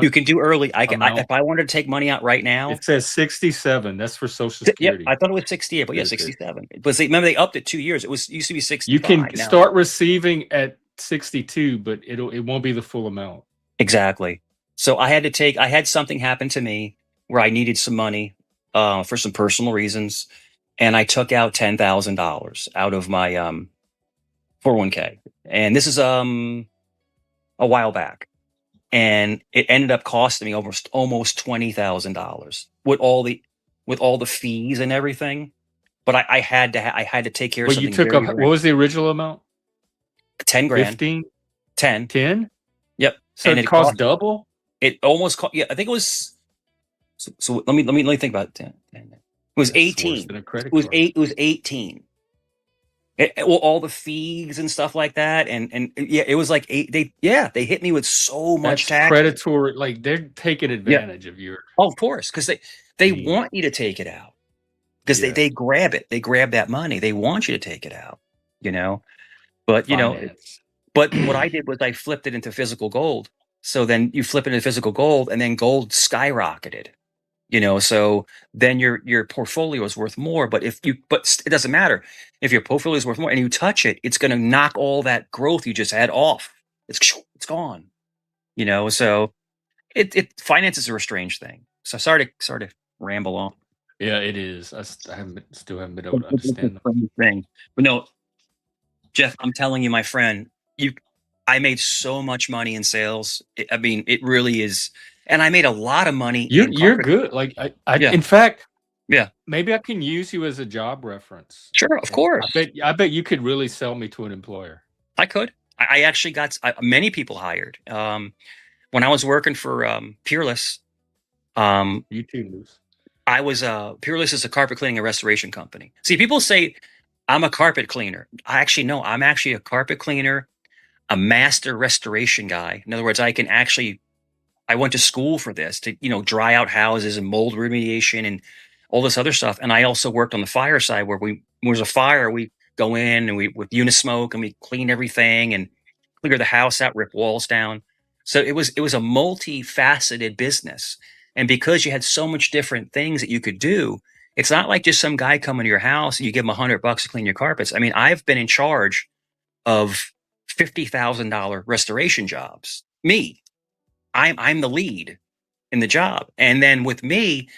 You can do early. If I wanted to take money out right now. It says 67. That's for Social Security. Yeah, I thought it was 68, but 67. But remember, they upped it 2 years. It used to be 65. You can start receiving at 62, but it won't be the full amount. Exactly. So I had something happen to me where I needed some money for some personal reasons, and I took out $10,000 out of my 401k, and this is a while back. And it ended up costing me almost $20,000 with all the fees and everything. But I had to take care of something. You took up, what was the original amount? 10 grand. 15? 10. 10? Yep. So it cost double? It almost cost, I think it was. So let me think about it. It was 18. It was 18. All the fees and stuff like that, and it was like 8. They hit me with so much tax. Predatory, like they're taking advantage of your. Oh, of course, because they want you to take it out, because they grab it. They grab that money. They want you to take it out. But but what I did was I flipped it into physical gold. So then you flip it into physical gold, and then gold skyrocketed. So then your portfolio is worth more. But it doesn't matter if your portfolio is worth more and you touch it, it's going to knock all that growth you just had off. It's gone. So finances are a strange thing. So sorry to ramble on. Yeah, it is. I still haven't been able to understand the thing. But no, Jeff, I'm telling you, my friend, I made so much money in sales. It really is. And I made a lot of money. You're good. Like in fact, maybe I can use you as a job reference. Sure, of course. I bet you could really sell me to an employer. I could. I actually got many people hired. But when I was working for Peerless, You too, Moose. I was Peerless is a carpet cleaning and restoration company. See, people say I'm a carpet cleaner. I actually no, I'm actually a carpet cleaner, a master restoration guy. In other words, I went to school for this to, dry out houses and mold remediation and all this other stuff. And I also worked on the fire side where when there's a fire, we go in and we with Unismoke and we clean everything and clear the house out, rip walls down. So it was a multifaceted business. And because you had so much different things that you could do, it's not like just some guy coming to your house and you give him $100 to clean your carpets. I mean, I've been in charge of $50,000 restoration jobs. Me, I'm the lead in the job. And then with me,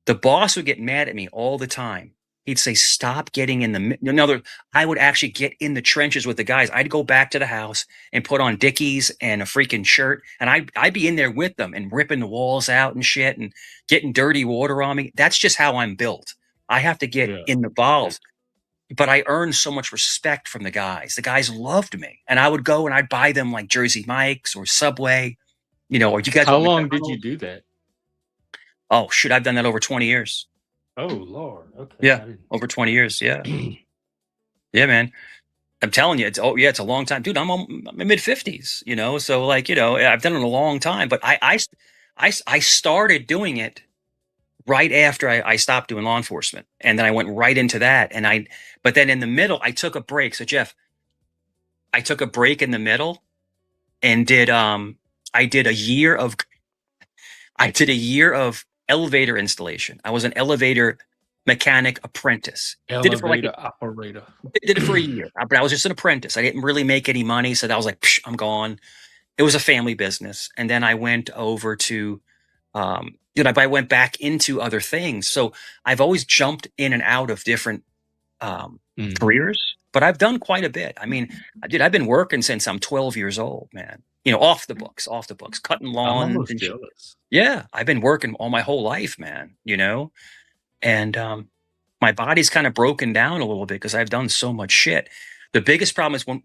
the boss would get mad at me all the time. He'd say, "Stop getting in the." I would actually get in the trenches with the guys. I'd go back to the house and put on Dickies and a freaking shirt, and I'd be in there with them and ripping the walls out and shit and getting dirty water on me. That's just how I'm built. I have to get Yeah. in the balls. But I earned so much respect from the guys. The guys loved me, and I would go and I'd buy them like Jersey Mike's or Subway, or you guys How want long did you McDonald's? do that? Oh shit, I've done that over 20 years. Oh Lord. Okay. Yeah, over 20 years. Yeah. Yeah, man. I'm telling you, it's a long time, dude. I'm in my mid 50s, so like, I've done it a long time, but I started doing it right after I stopped doing law enforcement. And then I went right into that. But then in the middle, I took a break. So Jeff, I took a break in the middle and I did a year of elevator installation. I was an elevator mechanic apprentice. Did it for Elevator operator. did it for a year, but I was just an apprentice. I didn't really make any money, so that was like, Psh, I'm gone. It was a family business, and then I went over to, I went back into other things. So I've always jumped in and out of different careers, but I've done quite a bit. I mean, dude, I've been working since I'm 12 years old, man. Off the books, cutting I'm lawns. almost And jealous. yeah, I've been working all my whole life, man. And my body's kind of broken down a little bit because I've done so much shit. The biggest problem is when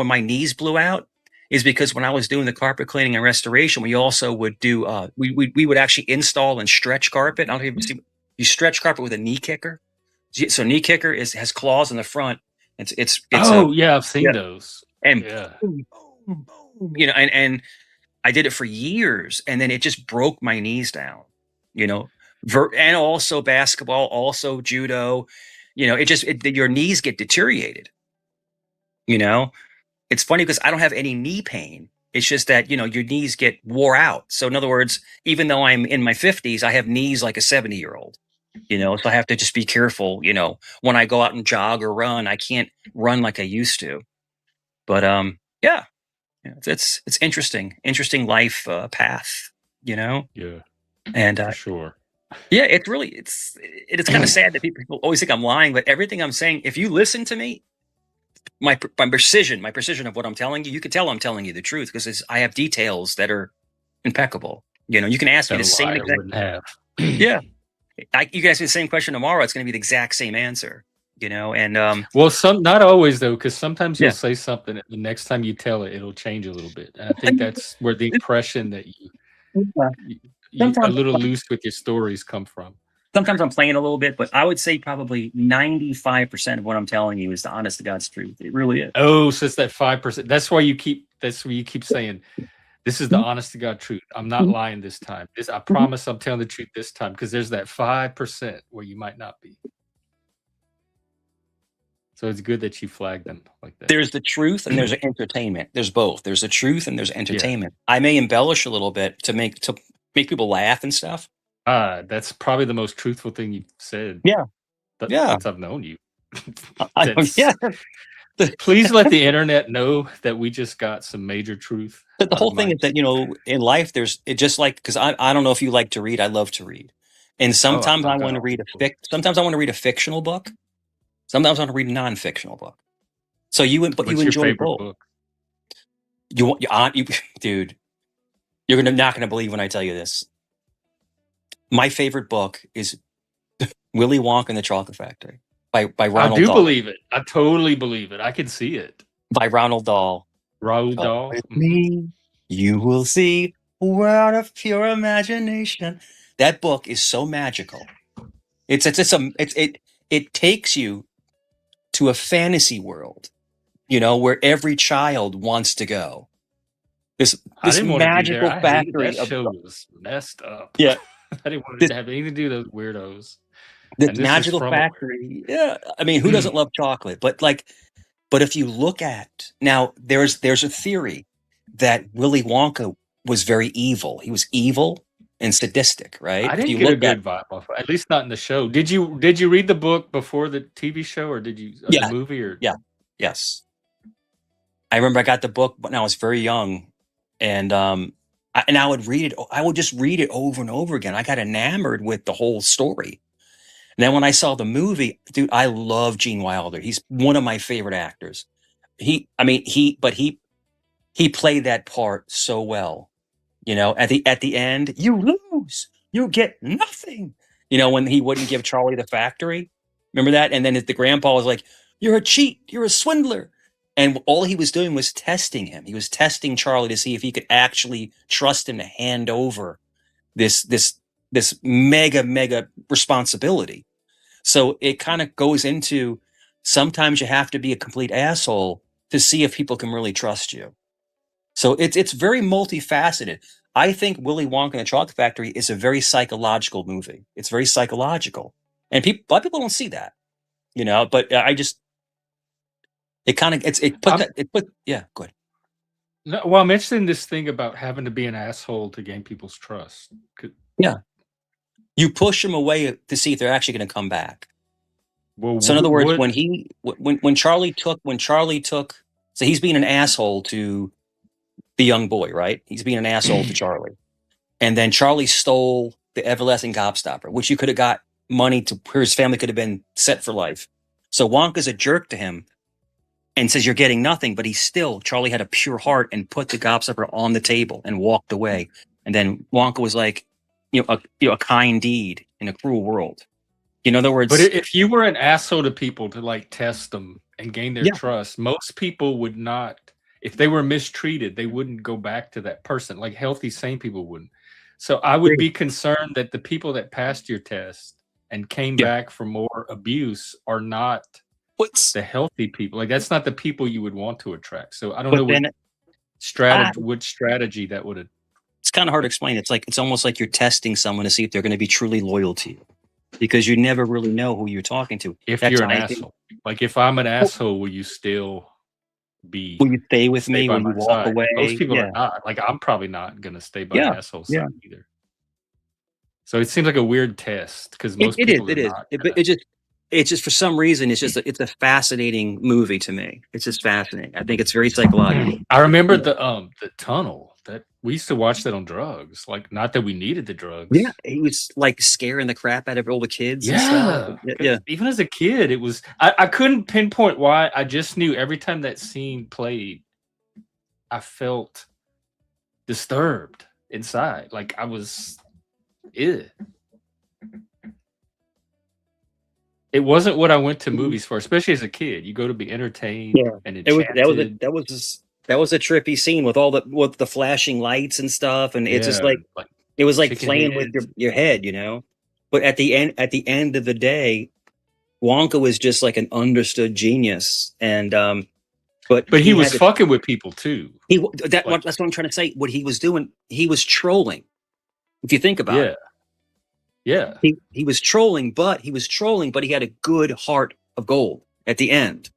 my knees blew out is because when I was doing the carpet cleaning and restoration, we also would do we would actually install and stretch carpet. I don't even see you stretch carpet with a knee kicker. So knee kicker has claws in the front. It's Yeah, I've seen yeah. those. And Yeah. boom, boom, boom, and I did it for years, and then it just broke my knees down. And also basketball, also judo. Your knees get deteriorated. It's funny because I don't have any knee pain. It's just that your knees get wore out. So in other words, even though I'm in my 50s, I have knees like a 70-year-old. So I have to just be careful. When I go out and jog or run, I can't run like I used to. But yeah, it's interesting life path. Yeah. And for sure. yeah, it's kind of sad that people always think I'm lying, but everything I'm saying, if you listen to me, my precision of what I'm telling you, you can tell I'm telling you the truth because I have details that are impeccable. You can ask me the same exact. Wouldn't have. Yeah, you can ask me the same question tomorrow. It's going to be the exact same answer. And well, not always though, because sometimes you'll say something, and the next time you tell it, it'll change a little bit. And I think that's where the impression that you're a little loose with your stories come from. Sometimes I'm playing a little bit, but I would say probably 95% of what I'm telling you is the honest to God's truth. It really is. Oh, so it's that 5%. That's why you keep saying, this is the honest to God truth. I'm not lying this time. I promise I'm telling the truth this time, because there's that 5% where you might not be. So it's good that you flagged them like that. There's the truth and there's entertainment. There's both. There's the truth and there's entertainment. Yeah. I may embellish a little bit to make people laugh and stuff. That's probably the most truthful thing you've said. Yeah. Since I've known you. Yeah. Please let the internet know that we just got some major truth. But the whole thing is that, in life, because I don't know if you like to read. I love to read. And sometimes I want to read sometimes I want to read a fictional book. Sometimes I want to read a non-fictional book. So you enjoy both. Dude, you're not going to believe when I tell you this. My favorite book is Willy Wonka and the Chocolate Factory by Ronald Dahl. I do believe it. I totally believe it. I can see it. By Ronald Dahl. Roald Dahl. Me. You will see a world of pure imagination. That book is so magical. It takes you to a fantasy world, where every child wants to go. I This didn't want to be there. magical I hated that factory of show. Was messed up. yeah, I didn't want it this to have anything to do with those weirdos. this And this is magical from factory. Yeah, I mean, who doesn't love chocolate? But if you look at now, there's a theory that Willy Wonka was very evil. He was evil and sadistic, right? I If didn't you get a look at good vibe off, at least not in the show. Did you read the book before the TV show, or did you the yeah, movie, or yeah, yes. I remember I got the book when I was very young, and I would read it. I would just read it over and over again. I got enamored with the whole story. And then when I saw the movie, dude, I love Gene Wilder. He's one of my favorite actors. He played that part so well. At the end, you lose. You get nothing. When he wouldn't give Charlie the factory. Remember that? And then the grandpa was like, "You're a cheat. You're a swindler." And all he was doing was testing him. He was testing Charlie to see if he could actually trust him to hand over this mega responsibility. So it kind of goes into, sometimes you have to be a complete asshole to see if people can really trust you. So it's very multifaceted. I think Willy Wonka and the Chocolate Factory is a very psychological movie. It's very psychological, and a lot of people don't see that, But I just, it kind of yeah, good. no? Well, I'm interested in this thing about having to be an asshole to gain people's trust. Yeah, you push them away to see if they're actually going to come back. Well, So in other words, when Charlie took, so he's being an asshole to the young boy, right? He's being an asshole to Charlie. And then Charlie stole the everlasting gobstopper, which you could have got money to, where his family could have been set for life. So Wonka's a jerk to him and says, "You're getting nothing," but Charlie had a pure heart and put the gobstopper on the table and walked away. And then Wonka was like, a kind deed in a cruel world. In other words, but if you were an asshole to people to like test them and gain their Yeah. trust, most people would not. If they were mistreated, they wouldn't go back to that person. Like healthy, sane people wouldn't. So I would be concerned that the people that passed your test and came back for more abuse are not the healthy people. Like that's not the people you would want to attract. So I don't know what strategy that would have. It's kind of hard to explain. It's almost like you're testing someone to see if they're going to be truly loyal to you, because you never really know who you're talking to. If you're an asshole, like if I'm an asshole, will you still be? Will you stay with me? Will you walk away? Most people are not. Like I'm probably not going to stay by an asshole side either. So it seems like a weird test, because most people are not. It's just for some reason it's a fascinating movie to me. It's just fascinating. I think it's very psychological. I remember the tunnel that we used to watch that on drugs. Like, not that we needed the drugs. Yeah, he was like scaring the crap out of all the kids. Yeah, and stuff. Even as a kid, it was. I couldn't pinpoint why. I just knew every time that scene played, I felt disturbed inside. Like I was. Ew. It wasn't what I went to movies for, especially as a kid. You go to be entertained and enchanted. That was a trippy scene with with the flashing lights and stuff, and it's just like it was like playing with your head, But at the end of the day, Wonka was just like an understood genius, and but he was fucking with people too. That's what I'm trying to say. What he was doing, he was trolling. If you think about it. Yeah. He was trolling, but he had a good heart of gold at the end.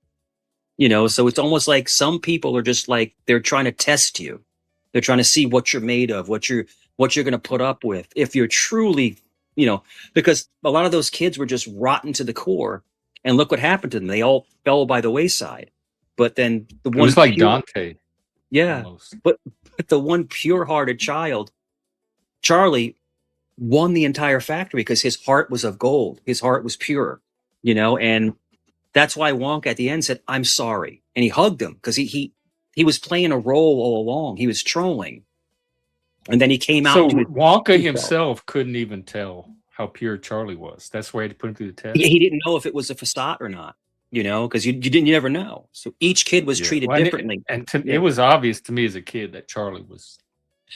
So it's almost like some people are just like, they're trying to test you. They're trying to see what you're made of, what you're going to put up with. If you're truly, because a lot of those kids were just rotten to the core, and look what happened to them. They all fell by the wayside. But then it was like Dante. Yeah. Almost. But the one pure-hearted child, Charlie, won the entire factory because his heart was of gold. His heart was pure, and that's why Wonka at the end said, "I'm sorry." And he hugged him because he was playing a role all along. He was trolling. And then he came out. So Wonka himself couldn't even tell how pure Charlie was. That's why he had to put him through the test. He didn't know if it was a facade or not, because you never know. So each kid was treated differently. And it was obvious to me as a kid that Charlie was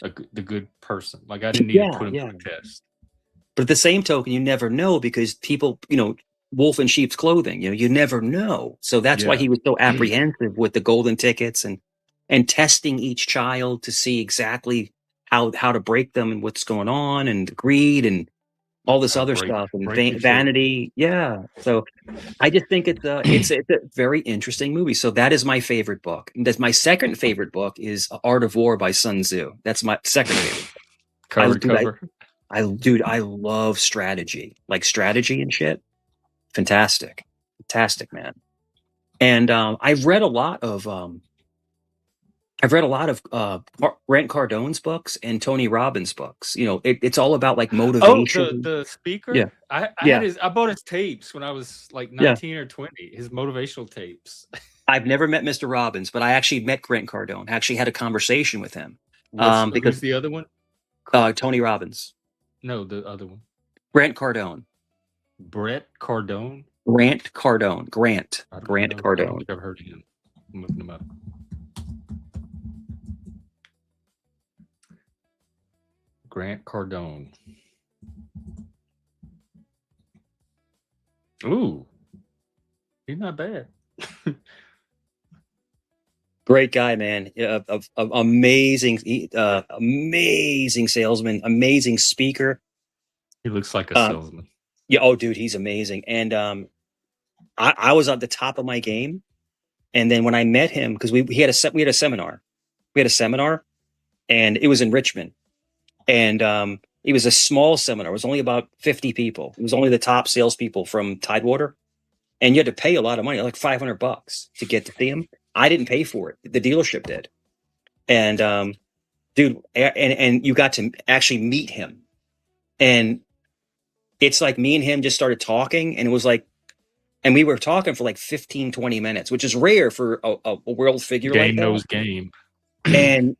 the good person. Like I didn't need to put him Yeah. to a test. But at the same token, you never know because people, wolf in sheep's clothing, you never know. So that's why Yeah. he was so apprehensive with the golden tickets and testing each child to see exactly how to break them and what's going on and the greed and all this How to other break stuff and the children. vanity. Yeah. So I just think it's a very interesting movie. So that is my favorite book. And that's my second favorite book is Art of War by Sun Tzu. That's my second favorite. Cover to cover. I love strategy, like strategy and shit. Fantastic, man. And I've read a lot of Grant Cardone's books and Tony Robbins' books. It's all about like Oh, motivation. the speaker. Yeah, I bought his tapes when I was like yeah. 19 or 20. His motivational tapes. I've never met Mr. Robbins, but I actually met Grant Cardone. I actually had a conversation with him. Who's Because the other one? Tony Robbins, No, the other one. Grant Cardone, Brett Cardone. Grant Cardone, Grant I don't Cardone. think I've heard of him. I'm looking him up. Grant Cardone. Ooh, he's not bad. Great guy, man. Amazing, amazing salesman, amazing speaker. He looks like a salesman. Yeah. Oh, dude, he's amazing. And I was at the top of my game. And then when I met him, because we had a seminar, and it was in Richmond, and it was a small seminar. It was only about 50 people. It was only the top salespeople from Tidewater, and you had to pay a lot of money, like $500 to get to see him. I didn't pay for it. The dealership did. And dude, and you got to actually meet him. And it's like me and him just started talking, and it was like, and we were talking for like 15, 20 minutes, which is rare for a world figure like that. Game knows game. And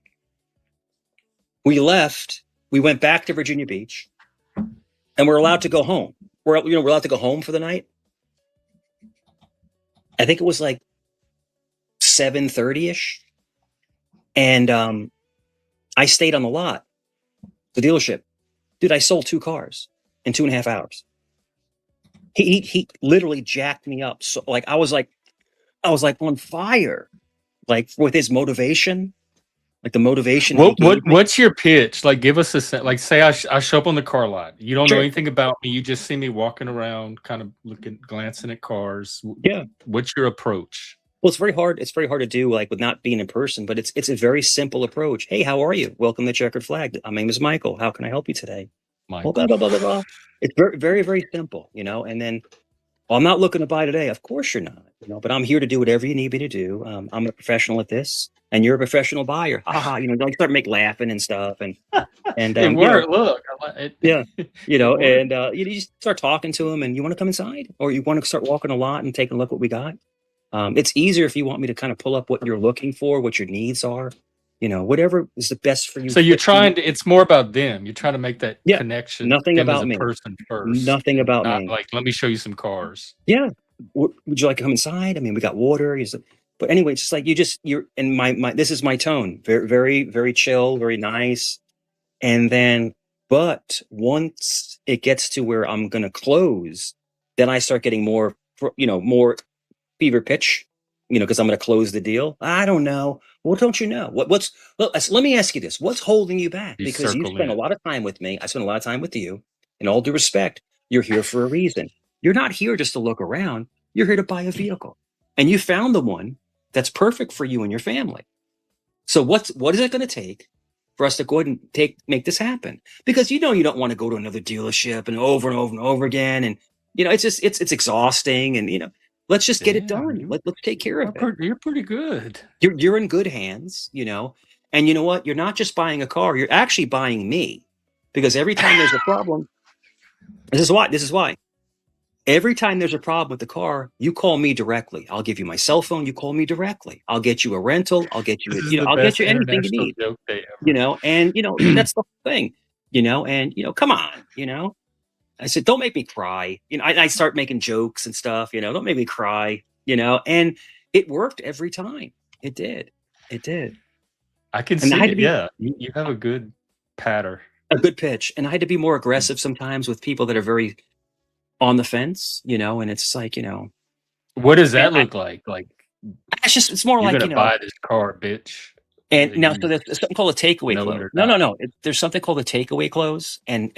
we left. We went back to Virginia Beach, and we're allowed to go home. We're allowed to go home for the night. I think it was like 7:30ish, and I stayed on the lot, the dealership. Dude, I sold 2 cars in 2.5 hours. He literally jacked me up. So like I was like on fire, like with his motivation, like the motivation. What's your pitch? Like, give us a like. Say I show up on the car lot. You don't know anything about me. You just see me walking around, kind of glancing at cars. Yeah. What's your approach? Well, it's very hard. It's very hard to do, like with not being in person. But it's a very simple approach. Hey, how are you? Welcome to Checkered Flag. My name is Michael. How can I help you today? Michael. Well, blah, blah, blah, blah, blah. It's very, very, very simple, And then, well, I'm not looking to buy today. Of course you're not, but I'm here to do whatever you need me to do. I'm a professional at this, and you're a professional buyer. Like start laughing and stuff, and it worked. Look, yeah, and you just start talking to them, and you want to come inside, or you want to start walking a lot and taking a look what we got. It's easier if you want me to kind of pull up what you're looking for, what your needs are. Whatever is the best for you. So you're trying to, it's more about them. You're trying to make that connection. Nothing them about as a me. person first. Nothing about not me. Like, let me show you some cars. Yeah. Would you like to come inside? I mean, we got water. But anyway, it's just like you're in my this is my tone. Very, very, very chill, very nice. And then, but once it gets to where I'm gonna close, then I start getting more fever pitch, because I'm going to close the deal. I don't know. Well, don't you know? Let me ask you this. What's holding you back? Because you spend a lot of time with me. I spend a lot of time with you. In all due respect, you're here for a reason. You're not here just to look around. You're here to buy a vehicle. And you found the one that's perfect for you and your family. So what is it going to take for us to go ahead and make this happen? Because you don't want to go to another dealership and over and over and over again. And, it's just, it's exhausting. And, let's just get it done. Let's take care of it. You're pretty good. You're in good hands, And you know what? You're not just buying a car. You're actually buying me. Because every time there's a problem, this is why. Every time there's a problem with the car, you call me directly. I'll give you my cell phone. You call me directly. I'll get you a rental. I'll get you, I'll get you anything you need. And that's the thing. And come on. I said, don't make me cry. I start making jokes and stuff. Don't make me cry. And it worked every time. It did. I can And I see had it. to be Yeah, you have a good patter. a good pitch, and I had to be more aggressive sometimes with people that are very on the fence, and it's like, What does and that look like? Like, it's more you're like, gonna buy this car, bitch. and now, so You there's something called a takeaway know it close. or No, no, not. no. There's something called a takeaway close, and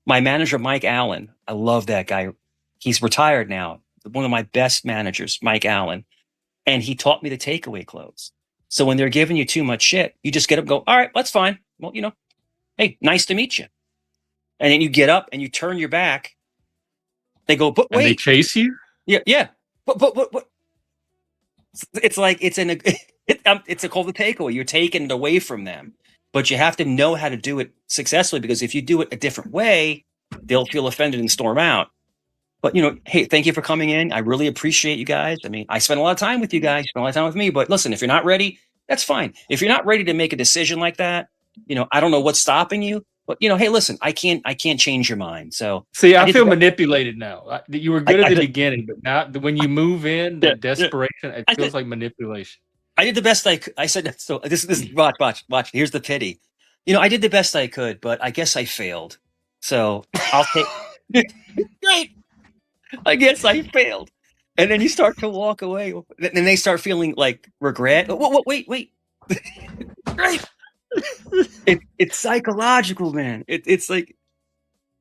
my manager, Mike Allen, I love that guy. He's retired now. One of my best managers, Mike Allen, and he taught me the takeaway close. So when they're giving you too much shit, you just get up, and go, all right, that's fine. Well, hey, nice to meet you. And then you get up and you turn your back. They go, but And they wait, chase you? yeah, yeah, but. It's like it's called the takeaway. You're taking it away from them, but you have to know how to do it successfully, because if you do it a different way, they'll feel offended and storm out. But hey, thank you for coming in. I really appreciate you guys. I mean, I spent a lot of time with you guys, spent a lot of time with me. But listen, if you're not ready, that's fine. If you're not ready to make a decision like that, I don't know what's stopping you. But hey, listen, I can't change your mind. So See, I I did feel the manipulated now. You were I, good at I the did beginning, but now when you move in, yeah, that yeah. desperation, it I feels did like manipulation. I did the best I could. I said, so this watch. Here's the pity. I did the best I could, but I guess I failed. So I'll take great. I guess I failed. And then you start to walk away, and they start feeling like regret. Wait. Great. It's psychological, man. It's like,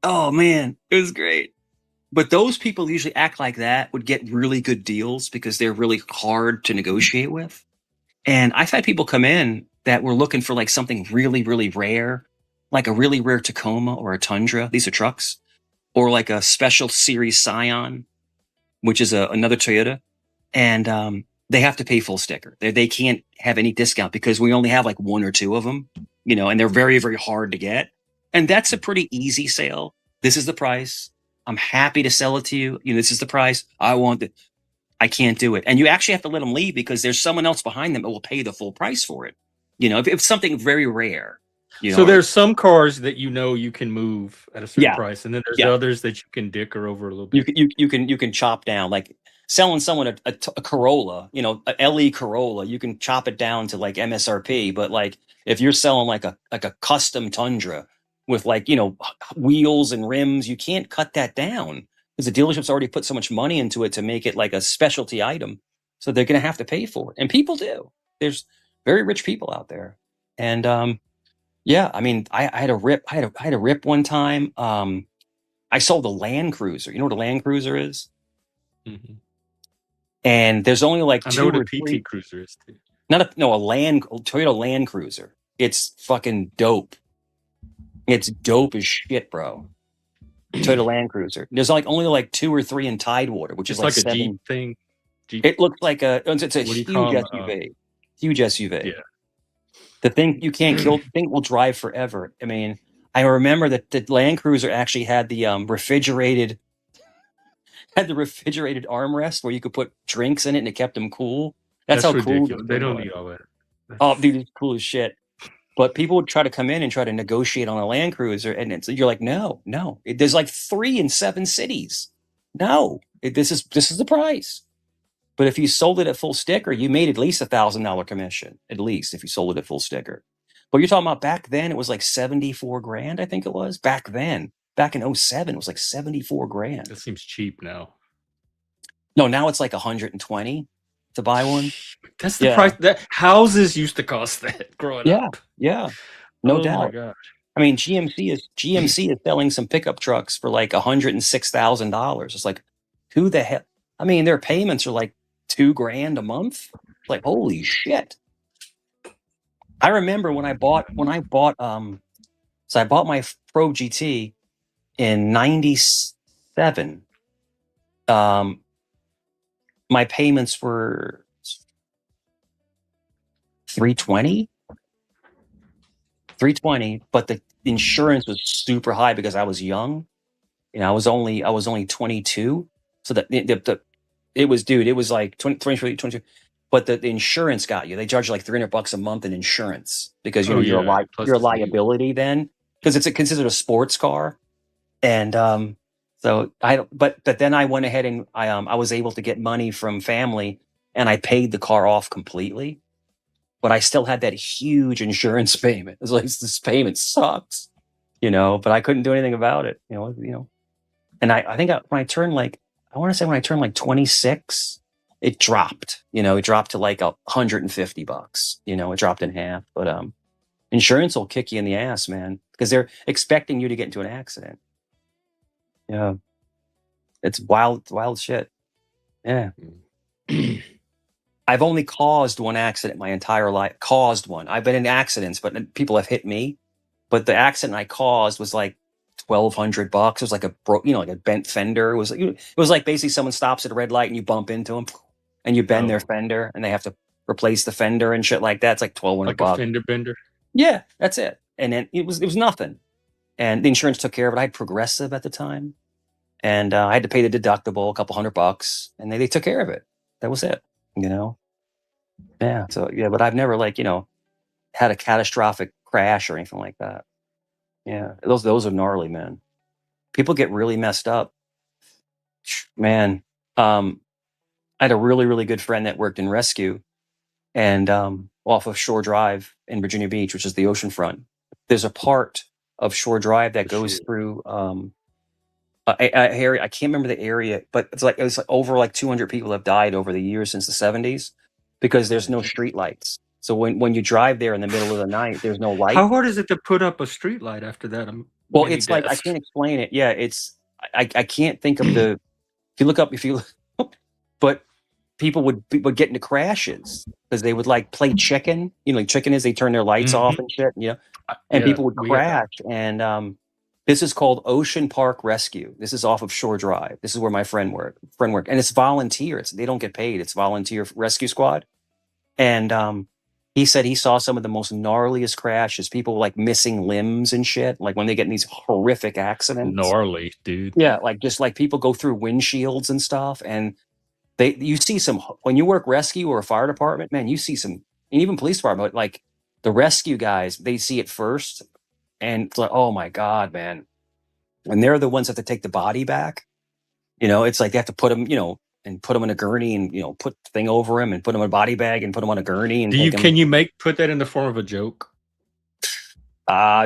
oh man, it was great. But those people usually act like that would get really good deals because they're really hard to negotiate with. And I've had people come in that were looking for like something really, really rare, like a really rare Tacoma or a Tundra. These are trucks, or like a special series Scion, which is another Toyota. And they have to pay full sticker. They can't have any discount because we only have like one or two of them, and they're very, very hard to get. And that's a pretty easy sale. This is the price. I'm happy to sell it to you. This is the price. I want it. I can't do it. And you actually have to let them leave because there's someone else behind them that will pay the full price for it. If it's something very rare, So there's some cars that you can move at a certain yeah, price, and then there's yeah. others that you can dicker over a little You bit. can you can chop down, like selling someone a Corolla, a LE Corolla. You can chop it down to like MSRP, but like if you're selling like a custom Tundra with like wheels and rims, you can't cut that down because the dealership's already put so much money into it to make it like a specialty item. So they're going to have to pay for it, and people do. There's very rich people out there, and yeah, I mean, I had a rip. I had a rip one time. I sold a Land Cruiser. You know what a Land Cruiser is? Mhm. And there's only like I know two what a or three. PT Cruiser is too. Toyota Land Cruiser. It's fucking dope. It's dope as shit, bro. Toyota Land Cruiser. There's like only like two or three in Tidewater, which is It's like like a Jeep seven. thing. Jeep. It looks like it's a What do you huge call them? SUV. Huge SUV. Yeah. The thing you can't kill. The thing will drive forever. I mean, I remember that the Land Cruiser actually had the refrigerated armrest where you could put drinks in it and it kept them cool. That's That's how cool this ridiculous. They thing don't was. need all that. Oh, dude, it's cool as shit. But people would try to come in and try to negotiate on a Land Cruiser, and you're like, no. There's like 3 in 7 cities. No, this is the price. But if you sold it at full sticker, you made at least $1,000 commission, at least if you sold it at full sticker. But you're talking about back then, it was like 74 grand, I think it was. Back then, back in 07, it was like 74 grand. That seems cheap now. No, now it's like 120 to buy one. That's the Yeah. price that houses used to cost that growing Yeah, up. yeah, no Oh my doubt. gosh. I mean, GMC is selling some pickup trucks for like $106,000. It's like, who the hell? I mean, their payments are like $2,000 a month. Like, holy shit! I remember when I bought so I bought my Pro GT in '97. My payments were $320, but the insurance was super high because I was young. I was only 22, so that it was like 22. But the insurance got you. They charge you like $300 a month in insurance because Oh yeah. Plus you're a it's new. liability then, because it's considered a sports car. And so but then I went ahead and I was able to get money from family, and I paid the car off completely. but I still had that huge insurance payment. It was like, this payment sucks, but I couldn't do anything about it, And I think when I turned I want to say when I turned 26, it dropped. It dropped to like $150. It dropped in half. But insurance will kick you in the ass, man, because they're expecting you to get into an accident. Yeah, it's wild shit. Yeah. I've only caused one accident my entire life. Caused one. I've been in accidents, but people have hit me. But the accident I caused was like $1,200. It was like like a bent fender. It was like basically someone stops at a red light and you bump into them, and you bend their fender, and they have to replace the fender and shit like that. It's like $1,200. Like a fender bender. Yeah, that's it. And then it was nothing, and the insurance took care of it. I had Progressive at the time, and I had to pay the deductible, a couple $100, and they took care of it. That was it. Yeah. So yeah, but I've never had a catastrophic crash or anything like that. Yeah, those are gnarly, man. People get really messed up, man. I had a really, really good friend that worked in rescue, and off of Shore Drive in Virginia Beach, which is the oceanfront. There's a part of Shore Drive that goes through a area. I can't remember the area, but it was like over 200 people have died over the years since the 70s because there's no street lights. So when you drive there in the middle of the night, there's no light. How hard is it to put up a street light after that? Well, it's like I can't explain it. Yeah, I can't think of the. If you look, but people would get into crashes because they would play chicken. Like chicken is they turn their lights off and shit. And people would crash. And this is called Ocean Park Rescue. This is off of Shore Drive. This is where my friend worked, and it's volunteer. They don't get paid. It's volunteer rescue squad. And he said he saw some of the most gnarliest crashes. People missing limbs and shit. Like when they get in these horrific accidents. Gnarly, dude. Yeah, just people go through windshields and stuff. And you see some when you work rescue or a fire department, man. You see some, and even police department. The rescue guys, they see it first, and it's like, oh my god, man. And they're the ones that have to take the body back. It's like they have to put them, and put them in a gurney and put the thing over him and put him in a body bag and put him on a gurney. And can you put that in the form of a joke?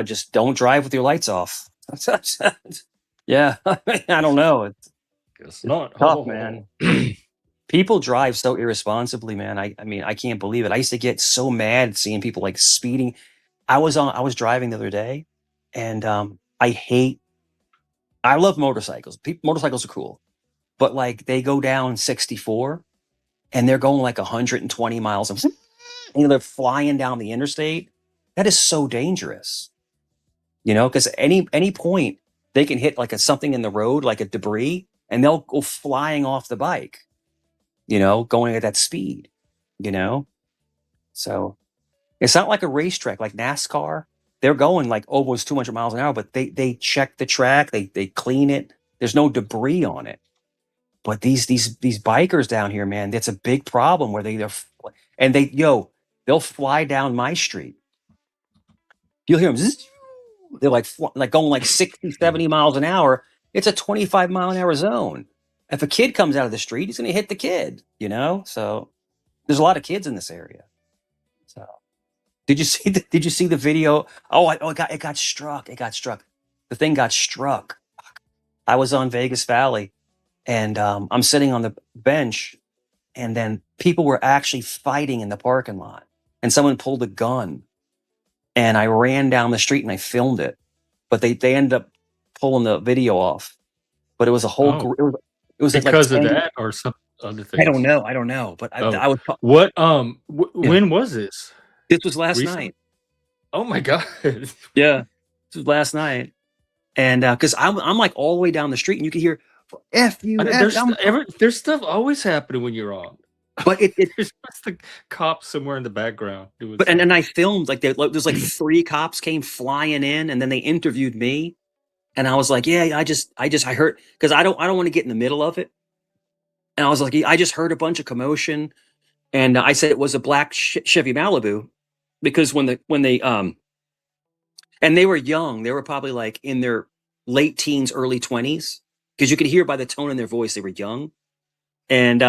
Just don't drive with your lights off. Yeah, I don't know. It's not tough, man. People drive so irresponsibly, man. I mean, I can't believe it. I used to get so mad seeing people speeding. I was driving the other day, and I love motorcycles. Motorcycles are cool. But they go down 64 and they're going 120 miles and they're flying down the interstate. That is so dangerous. Because at any point they can hit something in the road, like a debris, and they'll go flying off the bike, going at that speed, So it's not like a racetrack like NASCAR. They're going almost 200 miles an hour, but they check the track, they clean it. There's no debris on it. But these bikers down here, man, that's a big problem where they'll fly down my street. You'll hear them. Zzz, they're going 60, 70 miles an hour. It's a 25 mile an hour zone. If a kid comes out of the street, he's going to hit the kid, So there's a lot of kids in this area. So did you see the video? It got struck. The thing got struck. I was on Vegas Valley. And I'm sitting on the bench, and then people were actually fighting in the parking lot. And someone pulled a gun, and I ran down the street and I filmed it. But they ended up pulling the video off. But it was a whole. It was because of that or some other things. I don't know. But I was. What? When was this? This was last night. Oh my god! Yeah, this was last night, and because I'm all the way down the street, and you can hear. There's stuff always happening when you're on, but there's the cops somewhere in the background doing. But and I filmed there's 3 cops came flying in, and then they interviewed me, and I was like, yeah, I heard because I don't want to get in the middle of it, and I was like, I just heard a bunch of commotion, and I said it was a black Chevy Malibu, because when they and they were young, they were probably in their late teens, early 20s. Because you could hear by the tone in their voice they were young, and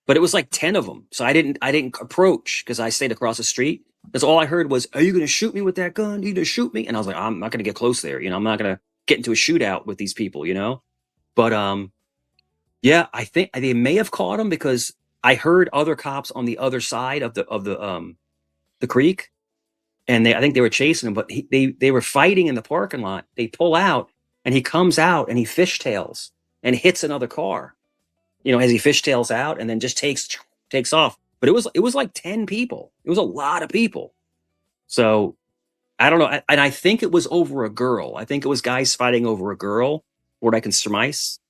but it was like 10 of them. So I didn't approach because I stayed across the street. Because all I heard was, "Are you going to shoot me with that gun? Are you going to shoot me?" And I was like, "I'm not going to get close there. I'm not going to get into a shootout with these people, But yeah, I think they may have caught him because I heard other cops on the other side of the creek, and I think they were chasing him. But they were fighting in the parking lot. They pull out, and he comes out and he fishtails and hits another car. As he fishtails out and then just takes off. But it was like 10 people. It was a lot of people. So I don't know. And I think it was over a girl. I think it was guys fighting over a girl, what I can surmise,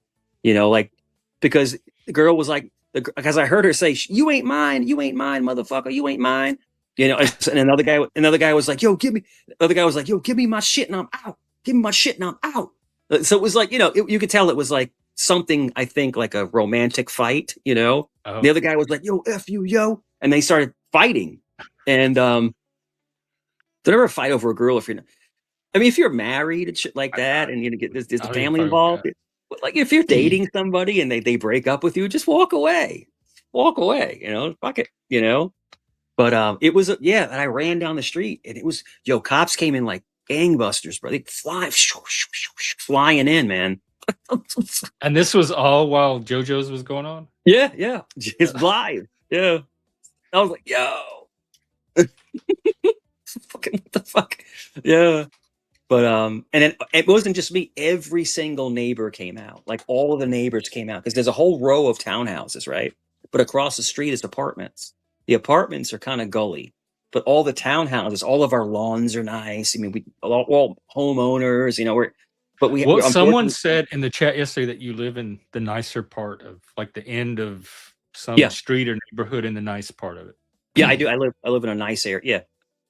like, because the girl was like, because I heard her say, "You ain't mine, motherfucker, you ain't mine." And another guy was like, "Yo, give me," the other guy was like, "Yo, give me my shit and I'm out. Give me my shit and I'm out." So it was like, you could tell it was like something, I think, like a romantic fight, The other guy was like, "Yo, F you, yo." And they started fighting. And don't ever fight over a girl if you're not. I mean, if you're married and shit like that, and get there's I the don't even family fight with involved, that. but like if you're dating somebody and they break up with you, just walk away. Walk away, fuck it, But it was yeah, and I ran down the street and it was cops came in like gangbusters, bro. They flying in, man. And this was all while JoJo's was going on? Yeah. Just live. Yeah. I was like, yo. Fucking what the fuck? Yeah. But and then it wasn't just me. Every single neighbor came out. Like all of the neighbors came out because there's a whole row of townhouses, right? But across the street is apartments. The apartments are kind of gully, but all the townhouses, all of our lawns are nice. I mean, we all homeowners, Well, we're someone unfortunately, said in the chat yesterday that you live in the nicer part of like the end of some yeah, street or neighborhood in the nice part of it. yeah, I do. I live in a nice area, yeah.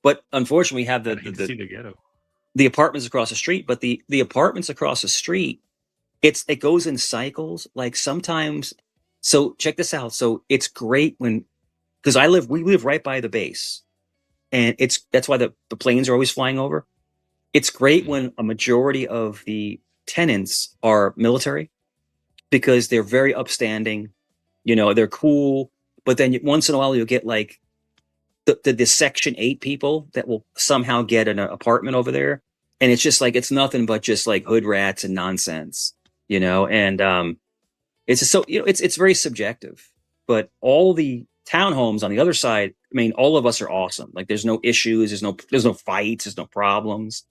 But unfortunately, we have I need to see the ghetto. the apartments across the street. But the apartments across the street, it goes in cycles. Like sometimes, so check this out. So it's great because we live right by the base, and that's why the planes are always flying over. It's great when a majority of the tenants are military because they're very upstanding, they're cool. But then once in a while you'll get like the Section 8 people that will somehow get an apartment over there, and it's just like it's nothing but just like hood rats and nonsense, and it's just so it's very subjective. But all the townhomes on the other side, I mean, all of us are awesome. Like there's no issues, there's no fights, there's no problems.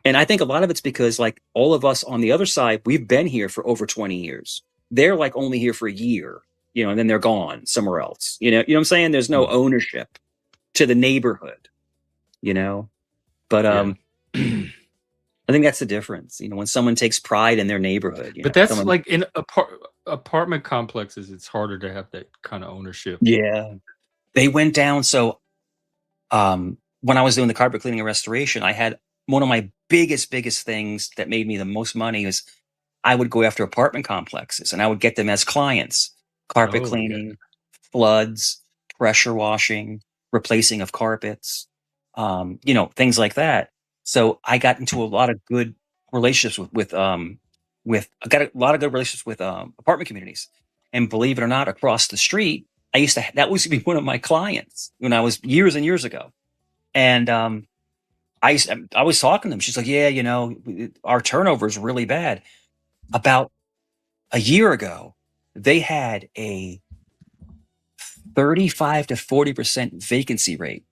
And I think a lot of it's because like all of us on the other side, we've been here for over 20 years. They're like only here for a year, and then they're gone somewhere else. You know what I'm saying? There's no ownership to the neighborhood, But Yeah. I think that's the difference. When someone takes pride in their neighborhood. But that's like in apartment complexes, it's harder to have that kind of ownership. Yeah. They went down. So when I was doing the carpet cleaning and restoration, I had one of my biggest things that made me the most money is I would go after apartment complexes and I would get them as clients. Carpet cleaning, floods, pressure washing, replacing of carpets, things like that. So I got into a lot of good relationships with I got a lot of good relationships with apartment communities. And believe it or not, across the street, that used to be one of my clients when I was years and years ago. And I was talking to them. She's like, "Yeah, our turnover is really bad." About a year ago, they had a 35 to 40% vacancy rate.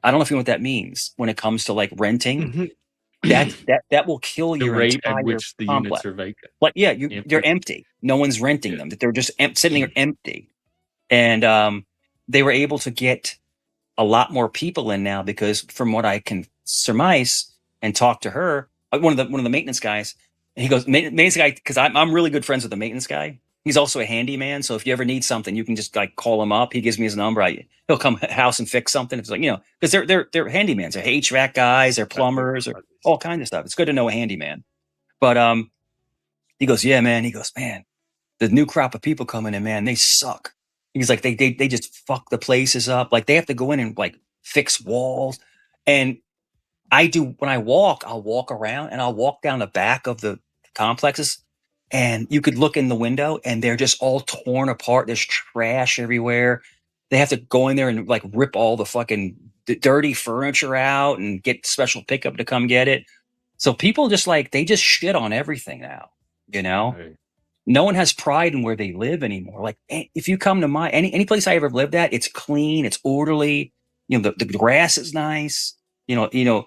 I don't know if you know what that means when it comes to like renting. That will kill The your rate entire at which the complex. units are vacant. Like, yeah, they're empty. No one's renting them. That they're just sitting there empty. And they were able to get a lot more people in now because, from what I can surmise and talk to her, one of the maintenance guys, and he goes, maintenance guy, because I'm really good friends with the maintenance guy. He's also a handyman, so if you ever need something, you can just like call him up. He gives me his number. He'll come house and fix something. It's like because they're handymans, they're HVAC guys, they're plumbers, or all kinds of stuff. It's good to know a handyman. But he goes, "Yeah, man." He goes, "Man, the new crop of people coming in, man, they suck." He's like, they just fuck the places up. Like they have to go in and like fix walls. And when I walk, I'll walk around and I'll walk down the back of the complexes. and you could look in the window and they're just all torn apart. There's trash everywhere. They have to go in there and like rip all the fucking dirty furniture out and get special pickup to come get it. So people just like, they just shit on everything now, you know? Right. No one has pride in where they live anymore. Like if you come to my, any place I ever lived at, it's clean, it's orderly, you know, the grass is nice, you know,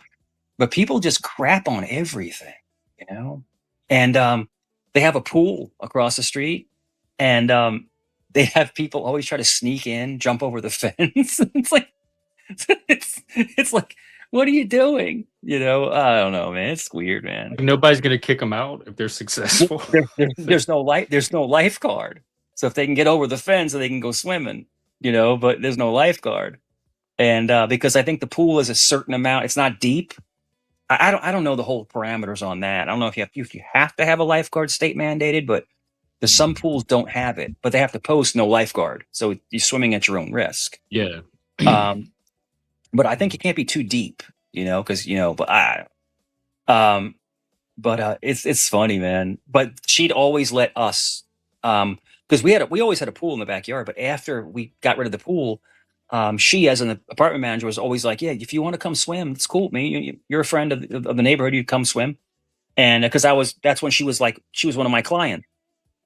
but people just crap on everything, you know? And, they have a pool across the street, and they have people always try to sneak in, jump over the fence. It's like, it's like, what are you doing? You know, I don't know, man. It's weird, man. Like, nobody's gonna kick them out if they're successful. There's no lifeguard. So if they can get over the fence, they can go swimming. You know, but there's no lifeguard, and because I think the pool is a certain amount, it's not deep. I don't know the whole parameters on that. I don't know if you have to have a lifeguard state mandated, but there's some pools don't have it, but they have to post no lifeguard, so you're swimming at your own risk. Yeah. But I think it can't be too deep, you know, because you know. But it's funny, man. But she'd always let us, because we always had a pool in the backyard. But after we got rid of the pool, she, as an apartment manager, was always like, "Yeah, if you want to come swim, it's cool with me. You're a friend of the neighborhood. You come swim." And because that's when she was one of my clients,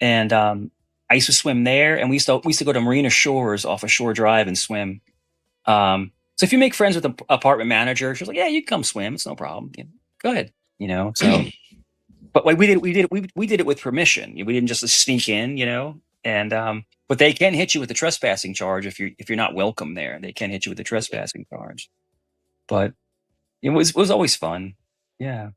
and I used to swim there, and we used to go to Marina Shores off of Shore Drive and swim. So if you make friends with an apartment manager, she's like, "Yeah, you can come swim. It's no problem. You know, go ahead." You know, so. But like we did it with permission. We didn't just sneak in, you know. And but they can hit you with the trespassing charge if you're not welcome there. They can hit you with the trespassing charge. But it was always fun, yeah.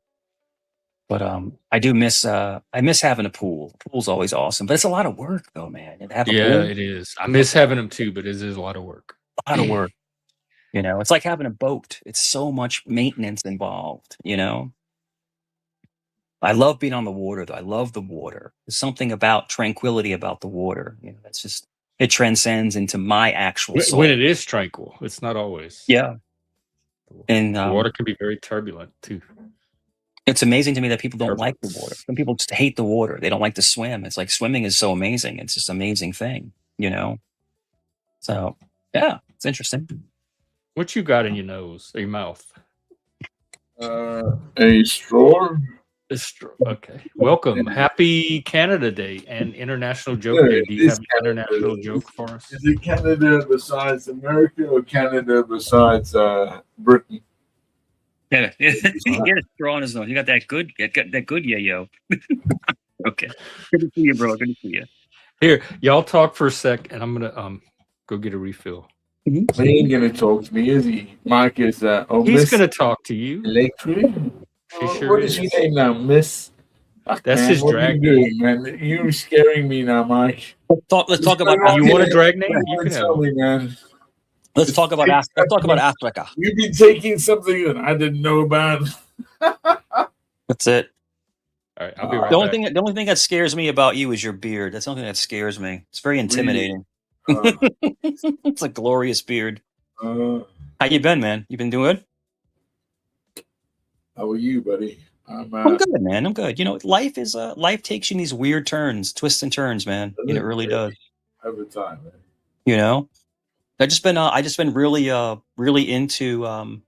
But I do miss having a pool. The pool's always awesome, but it's a lot of work though, man. To have a Yeah, pool, it is. I miss having them too, but it is a lot of work. a lot of work. You know, it's like having a boat. It's so much maintenance involved. You know. I love being on the water, though. I love the water. There's something about tranquility about the water. You know, that's just, it transcends into my actual soul. When it is tranquil, it's not always. Yeah. And the water can be very turbulent too. It's amazing to me that people don't like the water. Some people just hate the water. They don't like to swim. It's like swimming is so amazing. It's just an amazing thing, you know? So, yeah, it's interesting. What you got in your nose, your mouth? A straw. Okay. Welcome. Happy Canada Day and International Joke Day. Do you have an international joke for us? Is it Canada besides America or Canada besides Britain? Yeah, he had a straw in his nose. You got that good, yayo. Okay. Good to see you, bro. Good to see you. Here, y'all talk for a sec, and I'm gonna go get a refill. He ain't gonna talk to me, is he? Mike is he's gonna talk to you. Electric. Sure what is your name now, Miss? That's man, his drag name, man. You're scaring me now, Mike. Let's talk about. You want a drag name? You can tell me, man. Let's talk about Africa. You've been taking something that I didn't know about. That's it. All right, I'll be right back. The only thing that scares me about you is your beard. That's the only thing that scares me. It's very intimidating. Really? It's a glorious beard. How you been, man? You been doing good? How are you, buddy? I'm good, man. I'm good. You know, life takes you in these weird turns, twists and turns, man. You know, it really does. Every time, man. You know, I just been really into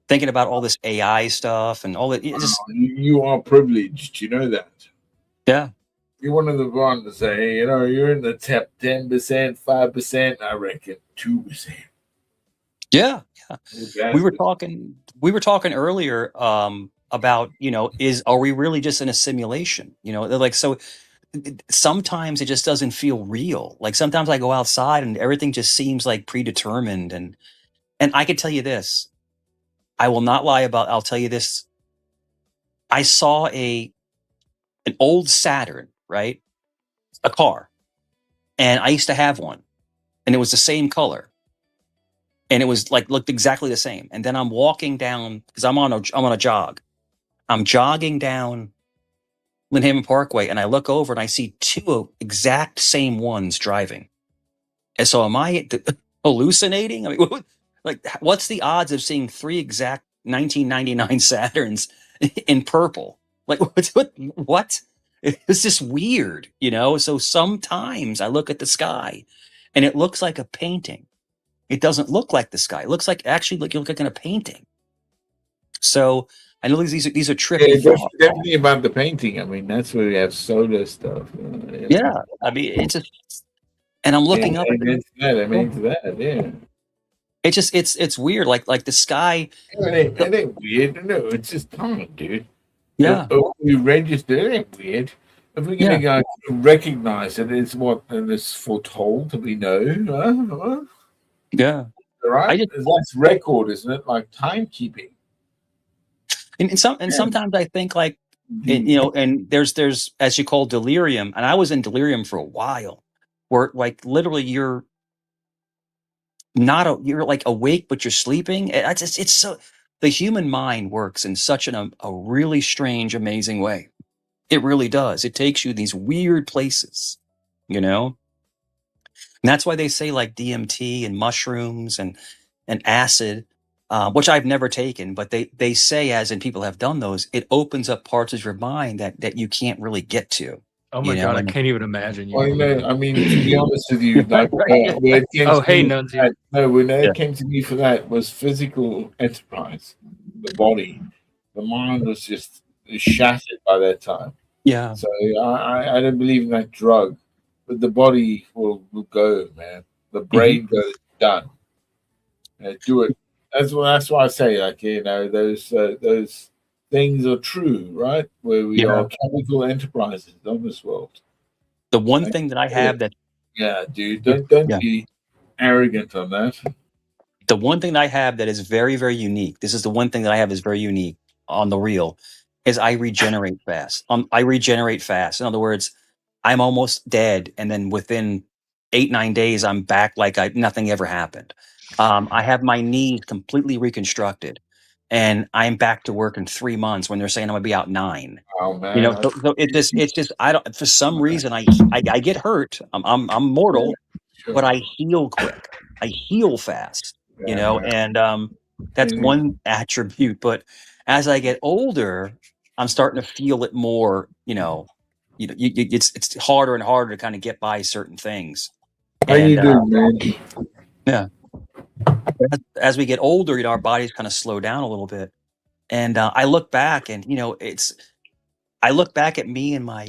thinking about all this AI stuff and all that. You are privileged. You know that. Yeah. You're one of the ones to say, you know, you're in the top 10%, 5%. I reckon 2%. Yeah. We were talking earlier about, you know, are we really just in a simulation? You know, like, so sometimes it just doesn't feel real. Like sometimes I go outside and everything just seems like predetermined. And I can tell you this, I will not lie I'll tell you this. I saw an old Saturn, right? A car. And I used to have one and it was the same color. And it was like, looked exactly the same. And then I'm walking down, because I'm on a jog. I'm jogging down Lynn Parkway, and I look over and I see two exact same ones driving. And so am I hallucinating? I mean, like, what's the odds of seeing three exact 1999 Saturns in purple? Like, what? It's just weird, you know? So sometimes I look at the sky and it looks like a painting. It doesn't look like the sky. It looks like actually like you look like in a painting. So I know these are trippy Yeah, thoughts. definitely about the painting. I mean, that's where we have solar stuff. Yeah. I mean, it's just, and I'm Yeah, looking up at amen to that. Amen to that. Yeah. it's just it's weird. Like the sky. It ain't weird. No, it's just time, dude. Yeah. We register. It ain't weird. If we're Yeah. gonna go recognize it, it's what and it's foretold. We know, Yeah. right? I just That's record, isn't it? Like timekeeping. and sometimes I think like The, and there's as you call delirium, and I was in delirium for a while, where like literally you're you're like awake but you're sleeping. It's so the human mind works in such a really strange, amazing way. It really does. It takes you these weird places, you know. And that's why they say like DMT and mushrooms and acid, which I've never taken, but they say as in people have done those, it opens up parts of your mind that you can't really get to. Oh my You know, God, I and can't even imagine you. well, you know, I mean, to be honest with you, like right? where it came Oh, to hey, me, Nunzi. when Yeah. it came to me for that was physical enterprise, the body, the mind was just shattered by that time. Yeah. So I don't believe in that drug, but the body will go, man. The Mhm. brain goes done. Do it. That's why I say like those things are true, right? Where we Yeah. are chemical enterprises on this world. The one Right? thing that I have that Yeah, dude. Don't yeah. be arrogant on that. The one thing that I have that is very, very unique. This is the one thing that I have is very unique on the real is I regenerate fast. I regenerate fast. In other words, I'm almost dead, and then within 8, 9 days, I'm back like nothing ever happened. I have my knees completely reconstructed, and I'm back to work in 3 months when they're saying I'm gonna be out 9. Oh You know, man, so it's just I don't for some reason I get hurt. I'm mortal, but sure. I heal quick. I heal fast, Yeah, man. and that's Mm. one attribute. But as I get older, I'm starting to feel it more. It's harder and harder to kind of get by certain things. How you And doing, man? yeah, as we get older, our bodies kind of slow down a little bit. And I look back, and I look back at me in my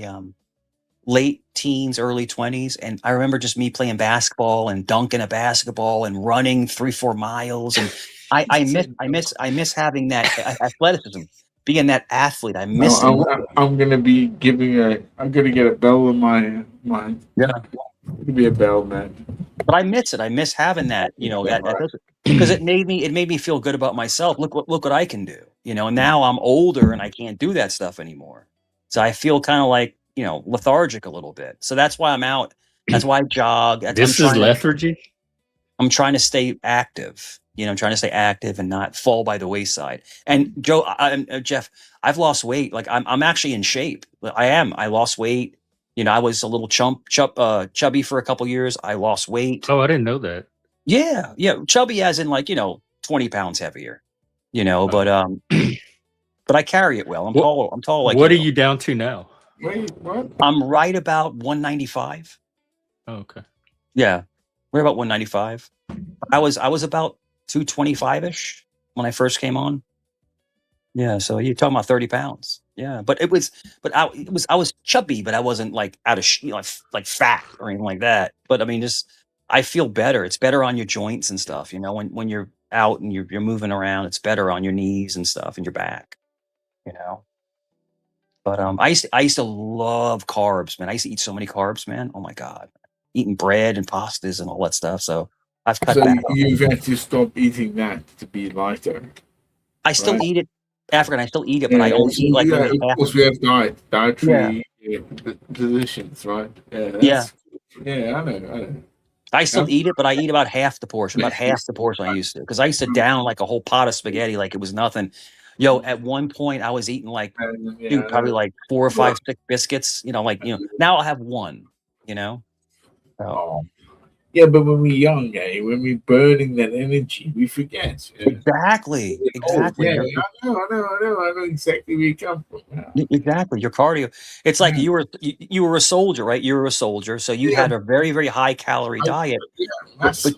late teens, early 20s. And I remember just me playing basketball and dunking a basketball and running 3, 4 miles. And I miss having that athleticism, being that athlete. I miss it. I'm gonna be giving I'm gonna get a bell in my. Yeah. Give me a bell, man. But I miss it. I miss having that, Yeah, right. because it made me feel good about myself. Look what I can do. And now I'm older and I can't do that stuff anymore. So I feel kind of like, lethargic a little bit. So that's why I'm out. That's why I jog. This is lethargy? I'm trying to stay active. I'm trying to stay active and not fall by the wayside. And Joe, Jeff, I've lost weight. Like I'm actually in shape. I am. I lost weight. I was a little chubby for a couple years. I lost weight. Oh, I didn't know that. Yeah, chubby as in like 20 pounds heavier. Oh. But I carry it well. I'm What- tall. I'm tall. Like What are you down to now? Wait, what? I'm right about 195. Oh, okay. Yeah, we're about 195. I was about 225 ish when I first came on. Yeah, so you're talking about 30 pounds. Yeah, but I was chubby, but I wasn't like out of like fat or anything like that. But I mean, just I feel better. It's better on your joints and stuff. When you're out and you're moving around, it's better on your knees and stuff and your back. You know. But I used to love carbs, man. I used to eat so many carbs, man. Oh my god, eating bread and pastas and all that stuff. So I've cut So back. you've had to stop eating that to be lighter, I still right? eat it, African. I still eat it, but Yeah, I only so, eat like yeah. maybe Of half. course, we have Yeah, dietary positions, right? Yeah, yeah. I know. I still Yeah. eat it, but I eat about half the portion I used to, because I used to down like a whole pot of spaghetti like it was nothing. Yo, at one point I was eating like, dude, probably like 4 or 5, 6 biscuits. Now I'll have one. You know. So Oh, Yeah, but when we're young, when we're burning that energy, we forget. Yeah. Exactly. Oh, Exactly. yeah, I know exactly where you come from. Yeah. Exactly. Your cardio. It's like Yeah. you were a soldier, right? You were a soldier, so you Yeah, had a very, very high calorie diet, yeah, but massive.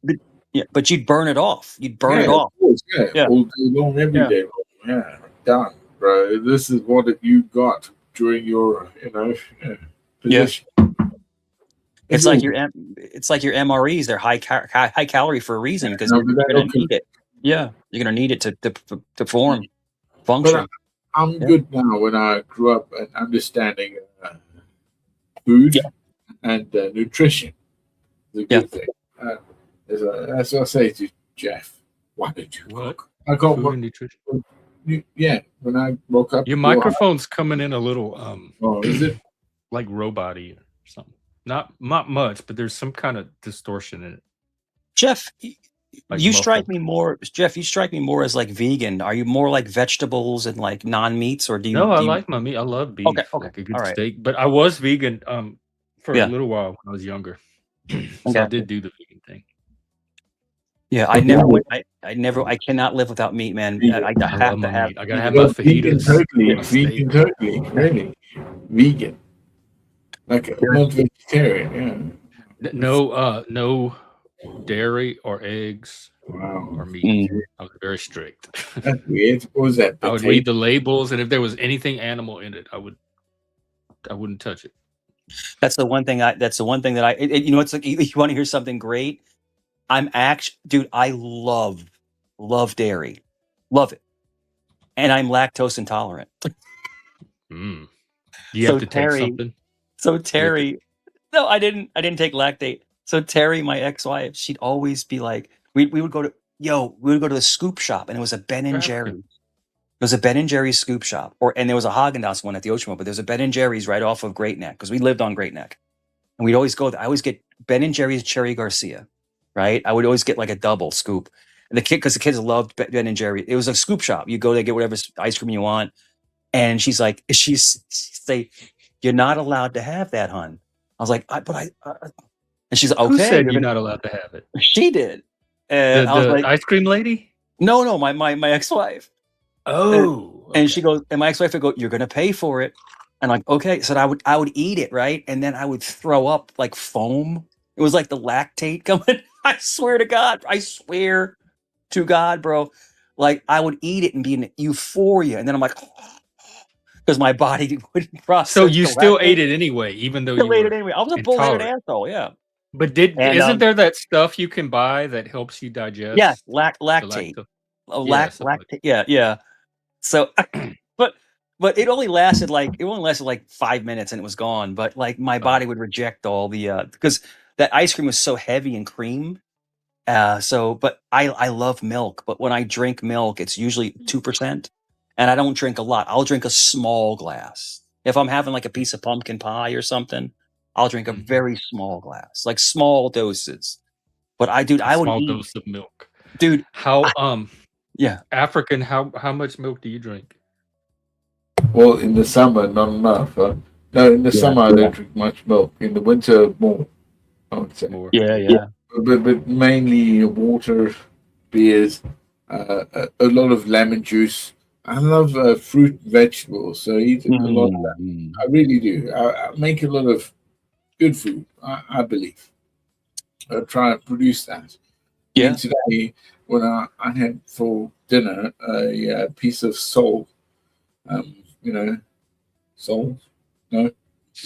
but, yeah, but you'd burn it off. You'd burn Yeah, it of off. course. Yeah, Yeah. all day long, every Yeah. day long. Yeah, done, bro. This is what you got during your, Yeah. position. It's It's like all your good. it's like your MREs. They're high calorie for a reason because No, you're but that gonna okay. need it. Yeah, you're gonna need it to form, But function. I'm Yeah. good now when I grew up and understanding food Yeah. and nutrition is a Yeah. good thing. That's what I say to Jeff. Why did you What? cook? I got Food and nutrition. yeah. When I woke up, Your microphone's coming in a little oh, is it? like robot-y or something. Not much, but there's some kind of distortion in it. Jeff, Like you strike muffled. me more. Jeff, you strike me more as like vegan. Are you more like vegetables and like non-meats, or do you? No, I Do you like my meat. I love okay. beef, Okay. like a good All right. steak. But I was vegan for a Yeah. little while when I was younger. So I Okay. did do the vegan thing. Yeah. I never went. I never. I cannot live without meat, man. I I have love to my have meat. I gotta meat have in my my- Vegan fajitas, totally, my steak. vegan totally, really, vegan. Like Yeah. not vegetarian. Yeah. No dairy or eggs Wow. or meat. Mm. I was very strict. That's weird. What was that? I would read the labels, and if there was anything animal in it, I wouldn't touch it. That's the one thing. That's the one thing that you know. It's like you want to hear something great. I'm actually, dude. I love dairy, love it, and I'm lactose intolerant. Mm. Do you So have to take something? Terry, no, I didn't take lactate. So Terry, my ex-wife, she'd always be like, we would go to the scoop shop, and it was a Ben and African. Jerry's. It was a Ben and Jerry's scoop shop, and there was a Haagen-Dazs one at the Ocean World, but there's a Ben and Jerry's right off of Great Neck because we lived on Great Neck, and we'd always go there. I always get Ben and Jerry's Cherry Garcia, right? I would always get like a double scoop, and because the kids loved Ben and Jerry. It was a scoop shop. You go there, get whatever ice cream you want, and she's say, "You're not allowed to have that, hun." I was like, and she's like, Who okay. said you're not allowed to have it? She did. The I was like, ice cream lady? no, my ex-wife. Oh, And she goes, and my ex-wife would go, "You're gonna pay for it." And like, okay. So I would eat it, right? And then I would throw up like foam. It was like the lactate coming. I swear to God, bro. Like I would eat it and be in euphoria, and then I'm like, because my body wouldn't process. so you the still lactate. ate it anyway, even though Still you ate were it anyway. I was a bull-headed intolerant. asshole, yeah. But And, isn't there that stuff you can buy that helps you digest? Yeah, the lactate. lactose? Yeah, Something like lactate. Yeah. So, but it only lasted like 5 minutes and it was gone. But like my body would reject all the because that ice cream was so heavy in cream. But I love milk. But when I drink milk, it's usually 2%, and I don't drink a lot. I'll drink a small glass. If I'm having like a piece of pumpkin pie or something, I'll drink a very small glass, like small doses. But I would small eat, dose of milk. dude. How Yeah. African? How much milk do you drink? Well, in the summer, not enough. No, in the summer I don't drink much milk. In the winter, more. I would say. More. Yeah. But mainly water, beers, a lot of lemon juice. I love fruit and vegetables, so I eat a lot of that. I really do. I make a lot of good food, I believe. I try and produce that. Yeah. And today, when I had for dinner a piece of sole, sole, no,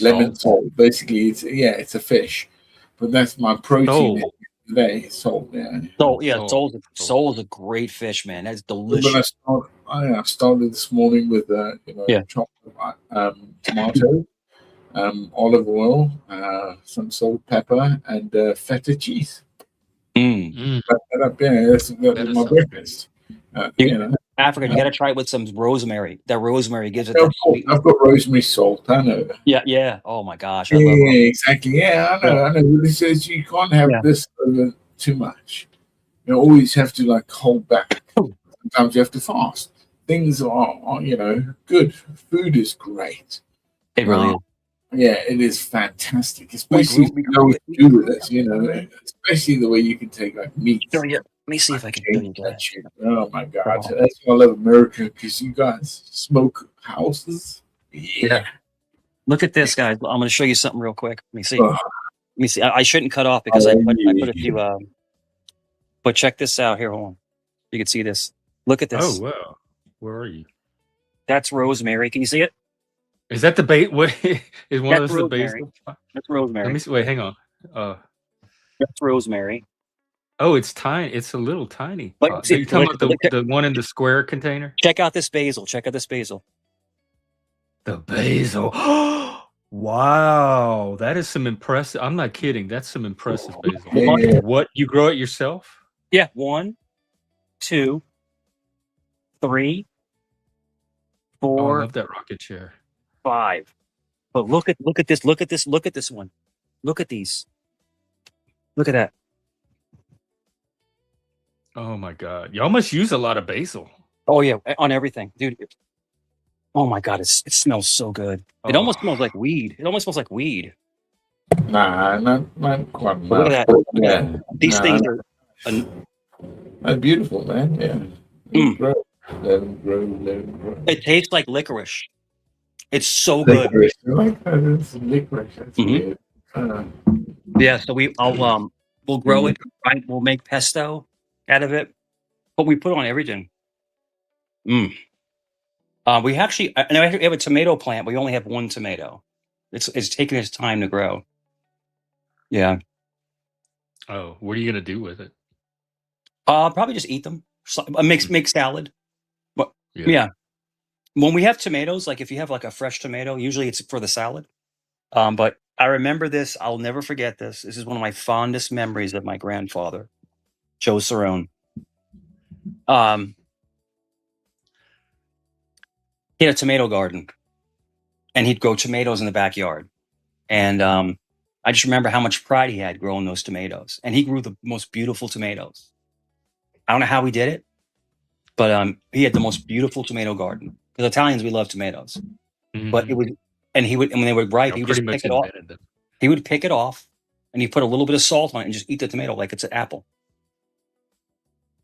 lemon sole. Basically, it's a fish, but that's my protein today. Sole, yeah. Soul's a great fish, man. That's But delicious. I started this morning with chopped tomato, olive oil, some salt, pepper, and feta cheese. That's my breakfast. Africa, you got to try it with some rosemary. That rosemary gives it Of that course, sweet. I've got rosemary salt. I know. Yeah. Oh my gosh, I Yeah, love rosemary. exactly. Yeah, I know. It says you can't have this over too much. You always have to like hold back. Sometimes you have to fast. Things are good. Food is great. It really is. Yeah, it is fantastic, Like, especially if we you know grew what it. to do with it. You know, especially the way you can take like meat, Show you. Let me see if I can show change you that guys. shit. Oh my god, Hold on. that's why I love America because you guys smoke houses. Yeah. Look at this, guys. I'm going to show you something real quick. Let me see. Oh, Let me see. I shouldn't cut off because I put a few. But check this out here. Hold on. You can see this. Look at Oh this. wow, where are you? That's rosemary. Can you see it? Is that the bait? What is one of That's those the rosemary. basil? That's Let rosemary. me see. Wait, hang on. Uh, That's rosemary. oh, it's tiny. It's a little tiny But pot. Are see, you talking about look, the one in the square container? check out this basil. Check out this basil. The basil. Wow, that is some impressive. I'm not kidding. That's some impressive basil. yeah. What, you grow it yourself? Yeah. 1, 2, 3, Oh, I 4, love that rocket chair. 5. But look at this. Look at this. Look at this one. Look at these. Look at that. Oh my god, y'all must use a lot of basil. Oh yeah, on everything, dude. Oh my god, it smells so good. It almost Oh. smells like weed. It almost smells like weed. Nah, not quite But look enough. at that. Look at Yeah, that. These nah, things are. that's beautiful, man. Yeah. Mm. Grow. Let them grow. Let them grow. It tastes like licorice. It's so good. Licorice. I like that. It's licorice. That's weird. Yeah, so we'll grow it. Right? We'll make pesto out of it, but we put on everything. We actually, I know we have a tomato plant. We only have one tomato. It's taking its time to grow. Yeah. Oh, what are you gonna do with it? Probably just eat them. Make salad. But yeah. When we have tomatoes, like if you have like a fresh tomato, usually it's for the salad. But I remember this. I'll never forget this. This is one of my fondest memories of my grandfather, Joe Cerrone. He had a tomato garden, and he'd grow tomatoes in the backyard. And I just remember how much pride he had growing those tomatoes. And he grew the most beautiful tomatoes. I don't know how he did it, but he had the most beautiful tomato garden. Because Italians, we love tomatoes. But it was, and when they were ripe, he would just pick it off. He would pick it off, and he put a little bit of salt on it and just eat the tomato like it's an apple.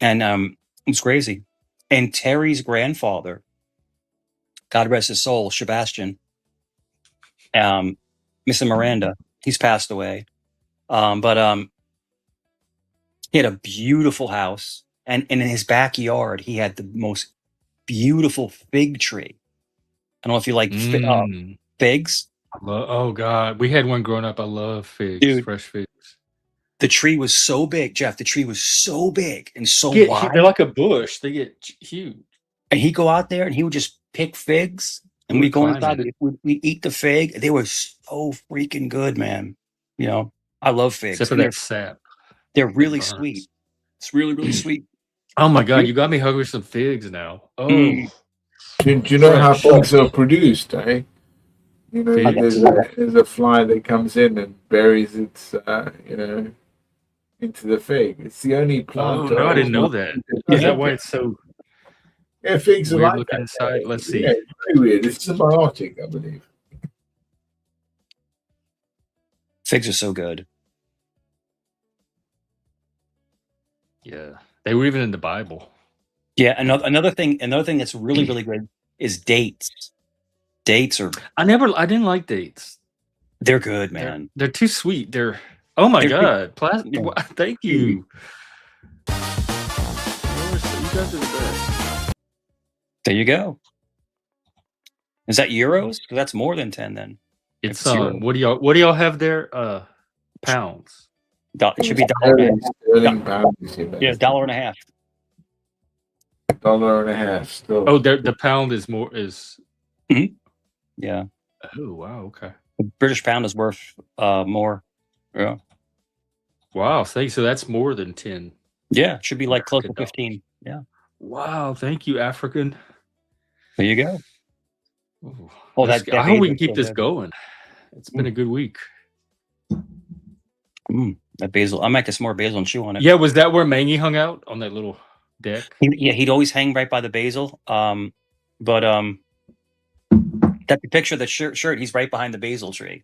And it was crazy. And Terry's grandfather, God rest his soul, Sebastian, Mr. Miranda, he's passed away. But he had a beautiful house, and in his backyard, he had the most beautiful fig tree. I don't know if you like figs. Oh god, we had one growing up. I love figs, dude. Fresh figs. The tree was so big, Jeff. The tree was so big and so wide. They're like a bush. They get huge. And he'd go out there and he would just pick figs, and we go inside. We eat the fig. They were so freaking good, man. You know, I love figs. Except for that sap. They're really sweet. It's really, really sweet. Oh my god, you got me hungry with some figs now. Oh, do you know how figs are produced? Eh? You know, there's a fly that comes in and buries its, into the fig. It's the only plant. Oh no, I didn't know that. Is that why it's so? Yeah, figs are weird like looking that. inside. Let's see. Yeah, it's very weird. It's symbiotic, I believe. Figs are so good. Yeah, they were even in the Bible. Yeah, another thing that's really, really good is dates. Dates are. I didn't like dates. They're good, man. They're too sweet. Oh my god! Thank you. You guys are the best. There you go. Is that euros? That's more than 10 then. It's what do y'all have there? Pounds. It should be $1.50. Yeah, $1.50. $1.50 still. Oh, the pound is more Yeah. Oh wow, okay. The British pound is worth more. Yeah. Wow, thanks. So that's more than 10. Yeah, it should be like close to 15. Yeah. Wow, thank you, African. There you go. Ooh, I hope we can keep this going. It's been a good week. That basil. I might get some more basil and chew on it. Yeah, was that where Mangy hung out on that little deck? He'd always hang right by the basil. But Got the picture of the shirt. He's right behind the basil tree,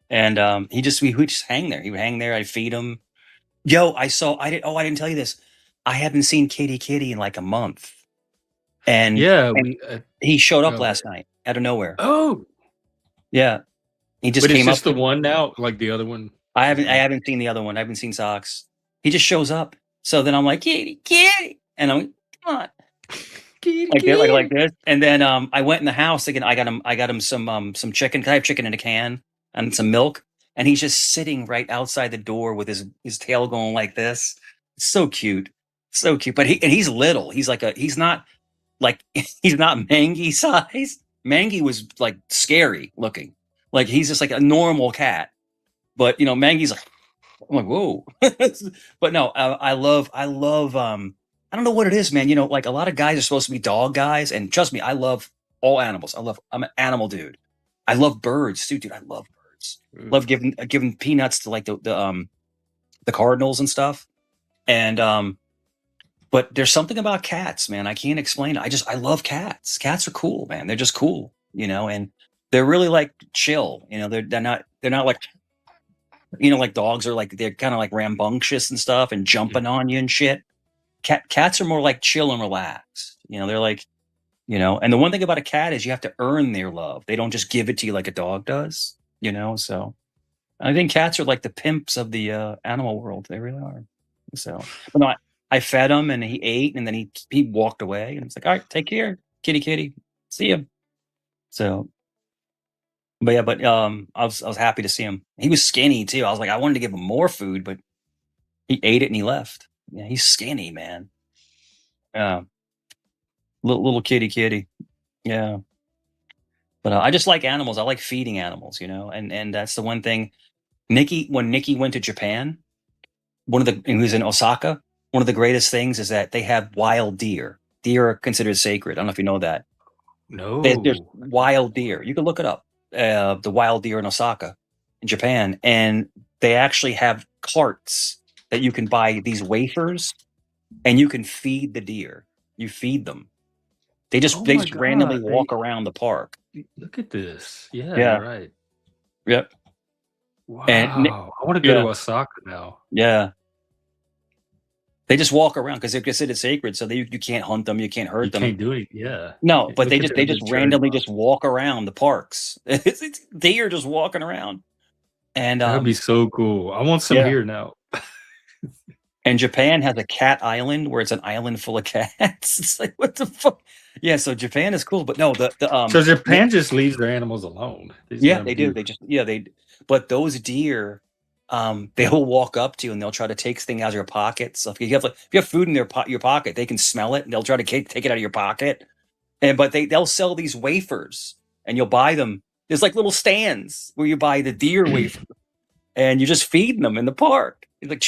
and we just hang there. He would hang there. I'd feed him. Yo, I didn't tell you this. I haven't seen Kitty in like a month, and Yeah, he showed up oh, last night out of nowhere. oh, Yeah, he just but it's came just up. the one now, like the other one. I haven't seen the other one. I haven't seen Socks. He just shows up. So then I'm like, Kitty, and I'm like, come on. Like this, and then I went in the house again. I got him some chicken. 'Cause I have chicken in a can and some milk, and he's just sitting right outside the door with his tail going like this. It's so cute, so cute. But he's little. He's not he's not Mangy size. Mangy was like scary looking. Like he's just like a normal cat. But Mangy's like, I'm like, whoa. But no, I love I don't know what it is, man. Like a lot of guys are supposed to be dog guys, and trust me, I love all animals. I'm an animal dude. I love birds too, dude. I love birds. Love giving peanuts to like the cardinals and stuff. And but there's something about cats, man. I can't explain it. I love cats. Cats are cool, man. They're just cool, and they're really like chill. They're not like like dogs are like, they're kind of like rambunctious and stuff and jumping on you and shit. Cats are more like chill and relaxed. They're like, and the one thing about a cat is you have to earn their love. They don't just give it to you like a dog does, so I think cats are like the pimps of the animal world. They really are. So, but no, I fed him and he ate, and then he walked away, and it's like, all right, take care, kitty, see you. So, but yeah, I was happy to see him. He was skinny too. I was like, I wanted to give him more food, but he ate it and he left. Yeah, he's skinny, man. Little kitty. Yeah. But I just like animals. I like feeding animals, and that's the one thing. When Nikki went to Japan, he was in Osaka. One of the greatest things is that they have wild deer. Deer are considered sacred. I don't know if you know that. No, There's wild deer. You can look it up. The wild deer in Osaka, in Japan, and they actually have carts that you can buy these wafers, and you can feed the deer. You feed them. They just randomly walk around the park. Look at this. Yeah, Yeah. you're right. Yep. Wow. And I want to go to Osaka now. Yeah. They just walk around because they're considered sacred, so you can't hunt them, you can't hurt them. You can't do it. Yeah. No, but they just randomly just walk around the parks. Deer just walking around. And that would be so cool. I want some here now. And Japan has a cat island where it's an island full of cats. It's like, what the fuck? Yeah, so Japan is cool, but no, so Japan just leaves their animals alone. They do. But those deer, they'll walk up to you and they'll try to take things out of your pocket. So if you have food in your pocket, they can smell it and they'll try to take it out of your pocket. But they'll sell these wafers and you'll buy them. There's like little stands where you buy the deer wafer and you just feed them in the park. It's like,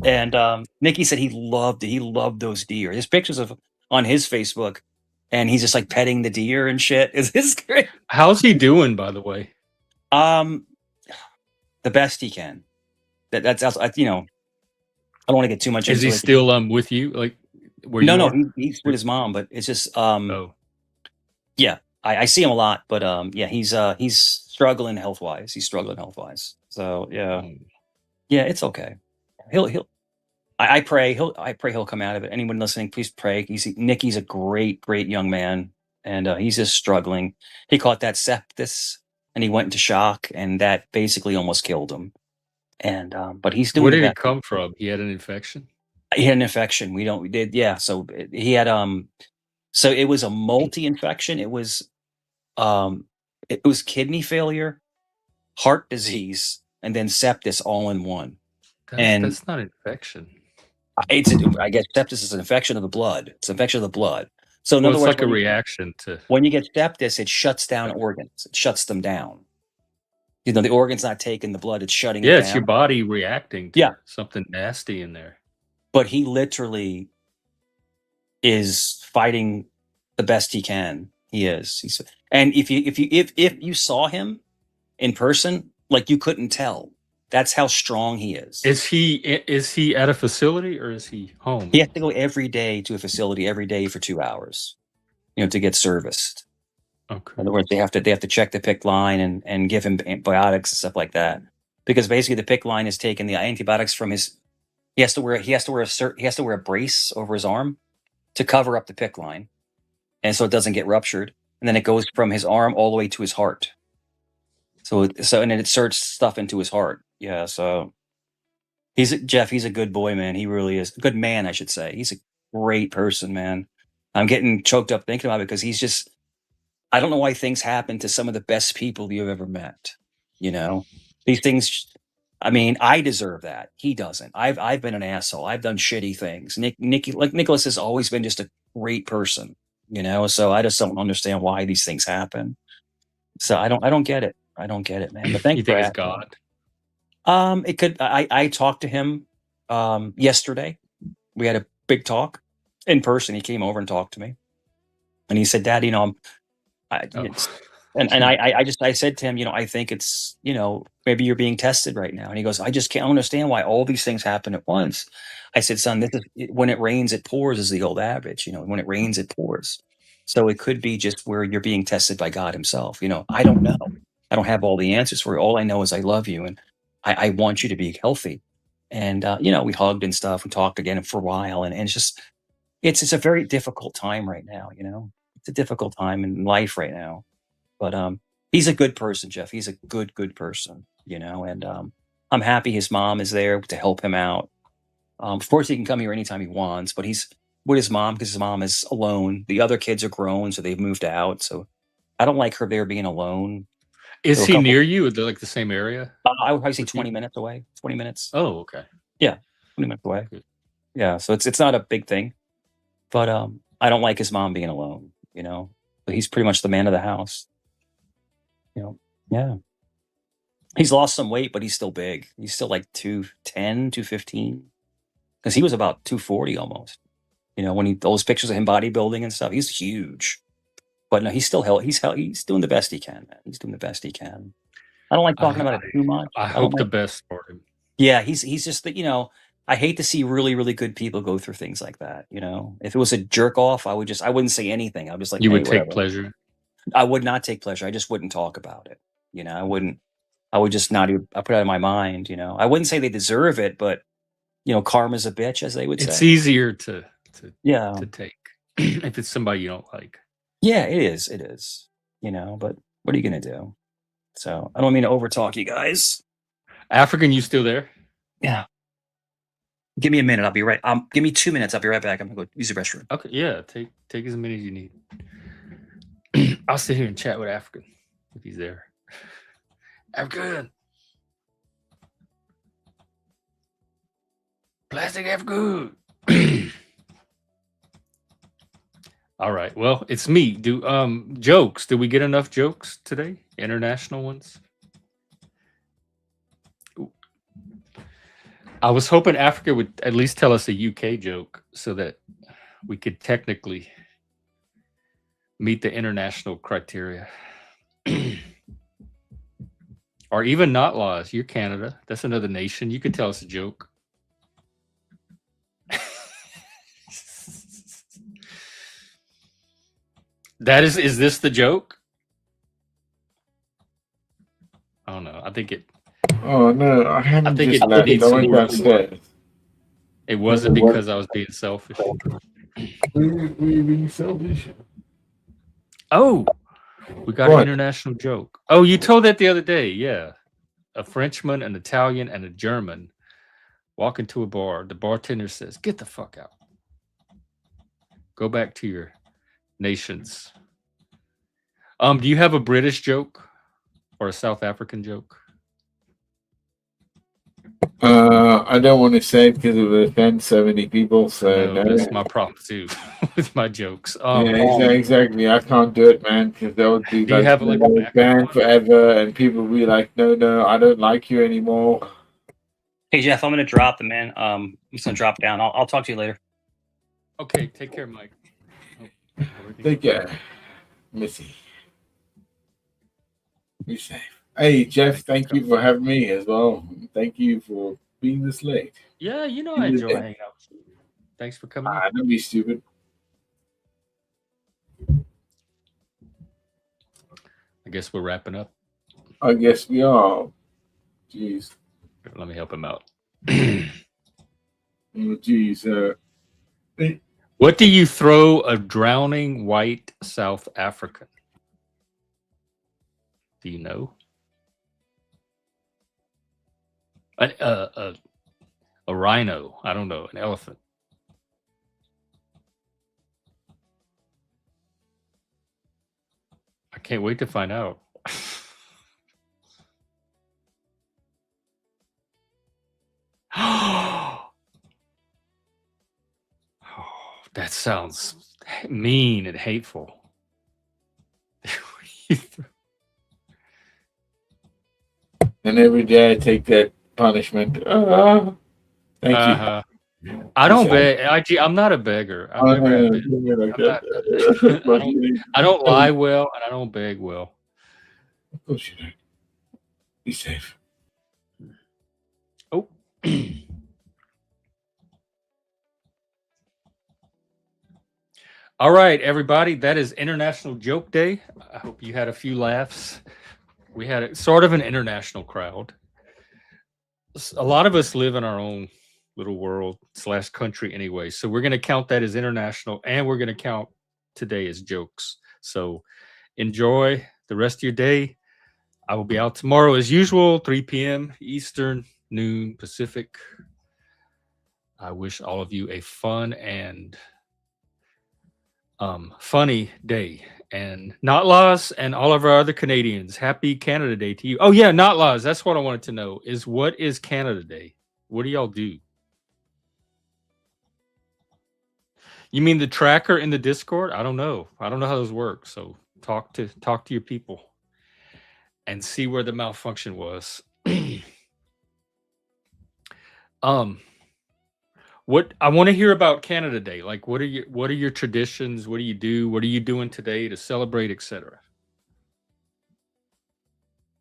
and Nikki said he loved those deer. There's pictures on his Facebook, and he's just like petting the deer and shit. It's great. How's he doing, by the way? The best he can. That's I don't want to get too much into it. Is he still with you? Like, no, he's with his mom, but it's just yeah, I see him a lot, but yeah, he's struggling health-wise. So yeah, it's okay. I pray he'll come out of it. Anyone listening, please pray. Nikki's a great young man, and he's just struggling. He caught that sepsis, and he went into shock, and that basically almost killed him. And but he's doing. Where did it come from? He had an infection. He had an infection. So he had so it was a multi-infection. It was kidney failure, heart disease, and then sepsis all in one. That's not infection. I guess sepsis is an infection of the blood. It's an infection of the blood. So in other words, it's like a reaction to when you get sepsis, it shuts down organs. It shuts them down. The organ's not taking the blood; it's shutting it down. It's your body reacting to something nasty in there. But he literally is fighting the best he can. He is. And if you saw him in person, like you couldn't tell. That's how strong he is. Is he at a facility or is he home? He has to go every day to a facility every day for 2 hours, to get serviced. Okay. In other words, they have to check the PICC line and give him antibiotics and stuff like that, because basically the PICC line is taking the antibiotics from his. He has to wear a brace over his arm to cover up the PICC line, and so it doesn't get ruptured. And then it goes from his arm all the way to his heart. So and then it inserts stuff into his heart. Yeah. So Jeff. He's a good boy, man. He really is a good man, I should say. He's a great person, man. I'm getting choked up thinking about it because he's just. I don't know why things happen to some of the best people you've ever met. You know, these things. I mean, I deserve that. He doesn't. I've been an asshole. I've done shitty things. Nicholas has always been just a great person. You know, so I just don't understand why these things happen. So I don't get it. I don't get it, man. But thanks You for think it's asking. God? It could. I talked to him yesterday. We had a big talk in person. He came over and talked to me, and he said, "Dad, you know, I said to him, you know, I think it's, you know, maybe you're being tested right now." And he goes, "I just can't understand why all these things happen at once." I said, "Son, this is when it rains, it pours, is the old adage. You know, when it rains, it pours. So it could be just where you're being tested by God Himself. You know, I don't know. I don't have all the answers for you. All I know is I love you and I want you to be healthy." And you know, we hugged and stuff and talked again for a while, and it's just it's a very difficult time right now. You know, it's a difficult time in life right now. But he's a good person, Jeff. He's a good person, you know, and I'm happy his mom is there to help him out. Of course, he can come here anytime he wants, but he's with his mom because his mom is alone. The other kids are grown, so they've moved out. So I don't like her there being alone. Is So a he couple- near you? Or like the same area? I would probably say with 20 you? minutes away. 20 minutes. Oh, okay. Yeah, 20 minutes away. Good. Yeah, so it's not a big thing, but I don't like his mom being alone. You know, but he's pretty much the man of the house. You know, yeah. He's lost some weight, but he's still big. He's still like 210, 215. Because he was about 240 almost. You know, when those pictures of him bodybuilding and stuff, he's huge. But no, he's still he's doing the best he can, man. He's doing the best he can. I don't like talking about it too much. I hope the best for him. Yeah, he's just that, you know, I hate to see really, really good people go through things like that. You know, if it was a jerk off, I wouldn't say anything. I was just like, You hey, would take whatever. pleasure. I would not take pleasure. I just wouldn't talk about it. You know, I would just not even, I put it out of my mind, you know. I wouldn't say they deserve it, but you know, karma's a bitch, as they would say. It's easier to take if it's somebody you don't like. Yeah, it is. It is. You know, but what are you gonna do? So I don't mean to overtalk you guys. African, you still there? Yeah. Give me a minute. I'll be right. Give me 2 minutes. I'll be right back. I'm gonna go use the restroom. Okay, yeah. Take as many as you need. I'll sit here and chat with African if he's there. African. Plastic African. All right. Well, it's me. Jokes. Did we get enough jokes today? International ones? I was hoping Africa would at least tell us a UK joke so that we could technically meet the international criteria. Or even not laws. You're Canada. That's another nation. You could tell us a joke. Is this the joke? I don't know. I think it. Oh no, I haven't think just it left. needs I some went more downstairs. It wasn't because I was being selfish. Were you being selfish? Oh, we got an international joke. Oh, you told that the other day. Yeah. A Frenchman, an Italian, and a German walk into a bar. The bartender says, "Get the fuck out. Go back to your nations." Do you have a British joke or a South African joke? I don't want to say it because it would offend so many people. So no. That's my problem too with my jokes. Yeah, exactly. I can't do it, man, because that would be Do you have like a backup banned one? forever, and people would be like, "No, I don't like you anymore." Hey Jeff, I'm gonna drop them, man. I'm just gonna drop down. I'll talk to you later. Okay, take care, Mike. Take care, Missy. Be safe. Hey, Jeff, thank you for having me as well. Thank you for being this late. Yeah, you know I enjoy hanging out with you. Thanks for coming in. Don't be stupid. I guess we're wrapping up. I guess we are. Jeez. Let me help him out. Jeez. What do you throw a drowning white South African? Do you know? A rhino. I don't know. An elephant. I can't wait to find out. Oh, that sounds mean and hateful. And every day I take that punishment. Thank you. I don't beg. I'm not a beggar. I've never have been. I don't lie well, and I don't beg well. Of course you don't. Be safe. Oh. All right, everybody. That is International Joke Day. I hope you had a few laughs. We had a, sort of an international crowd. A lot of us live in our own little world / country anyway. So we're going to count that as international, and we're going to count today as jokes. So enjoy the rest of your day. I will be out tomorrow as usual, 3 p.m. Eastern, noon Pacific. I wish all of you a fun and funny day. And Not Laws and all of our other Canadians, happy Canada Day to you. Oh yeah, Not Laws. That's what I wanted to know is what is Canada Day? What do y'all do? You mean the tracker in the Discord? I don't know. I don't know how those work. So talk to your people and see where the malfunction was. What I want to hear about Canada Day. Like, what are your traditions? What do you do? What are you doing today to celebrate, etc.?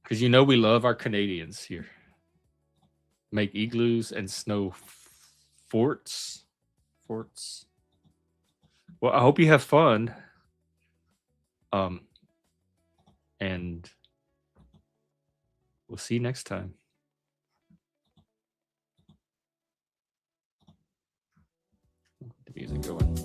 Because you know we love our Canadians here. Make igloos and snow forts. Well, I hope you have fun. And we'll see you next time. The music going.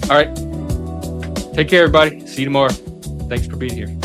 All right. Take care, everybody. See you tomorrow. Thanks for being here.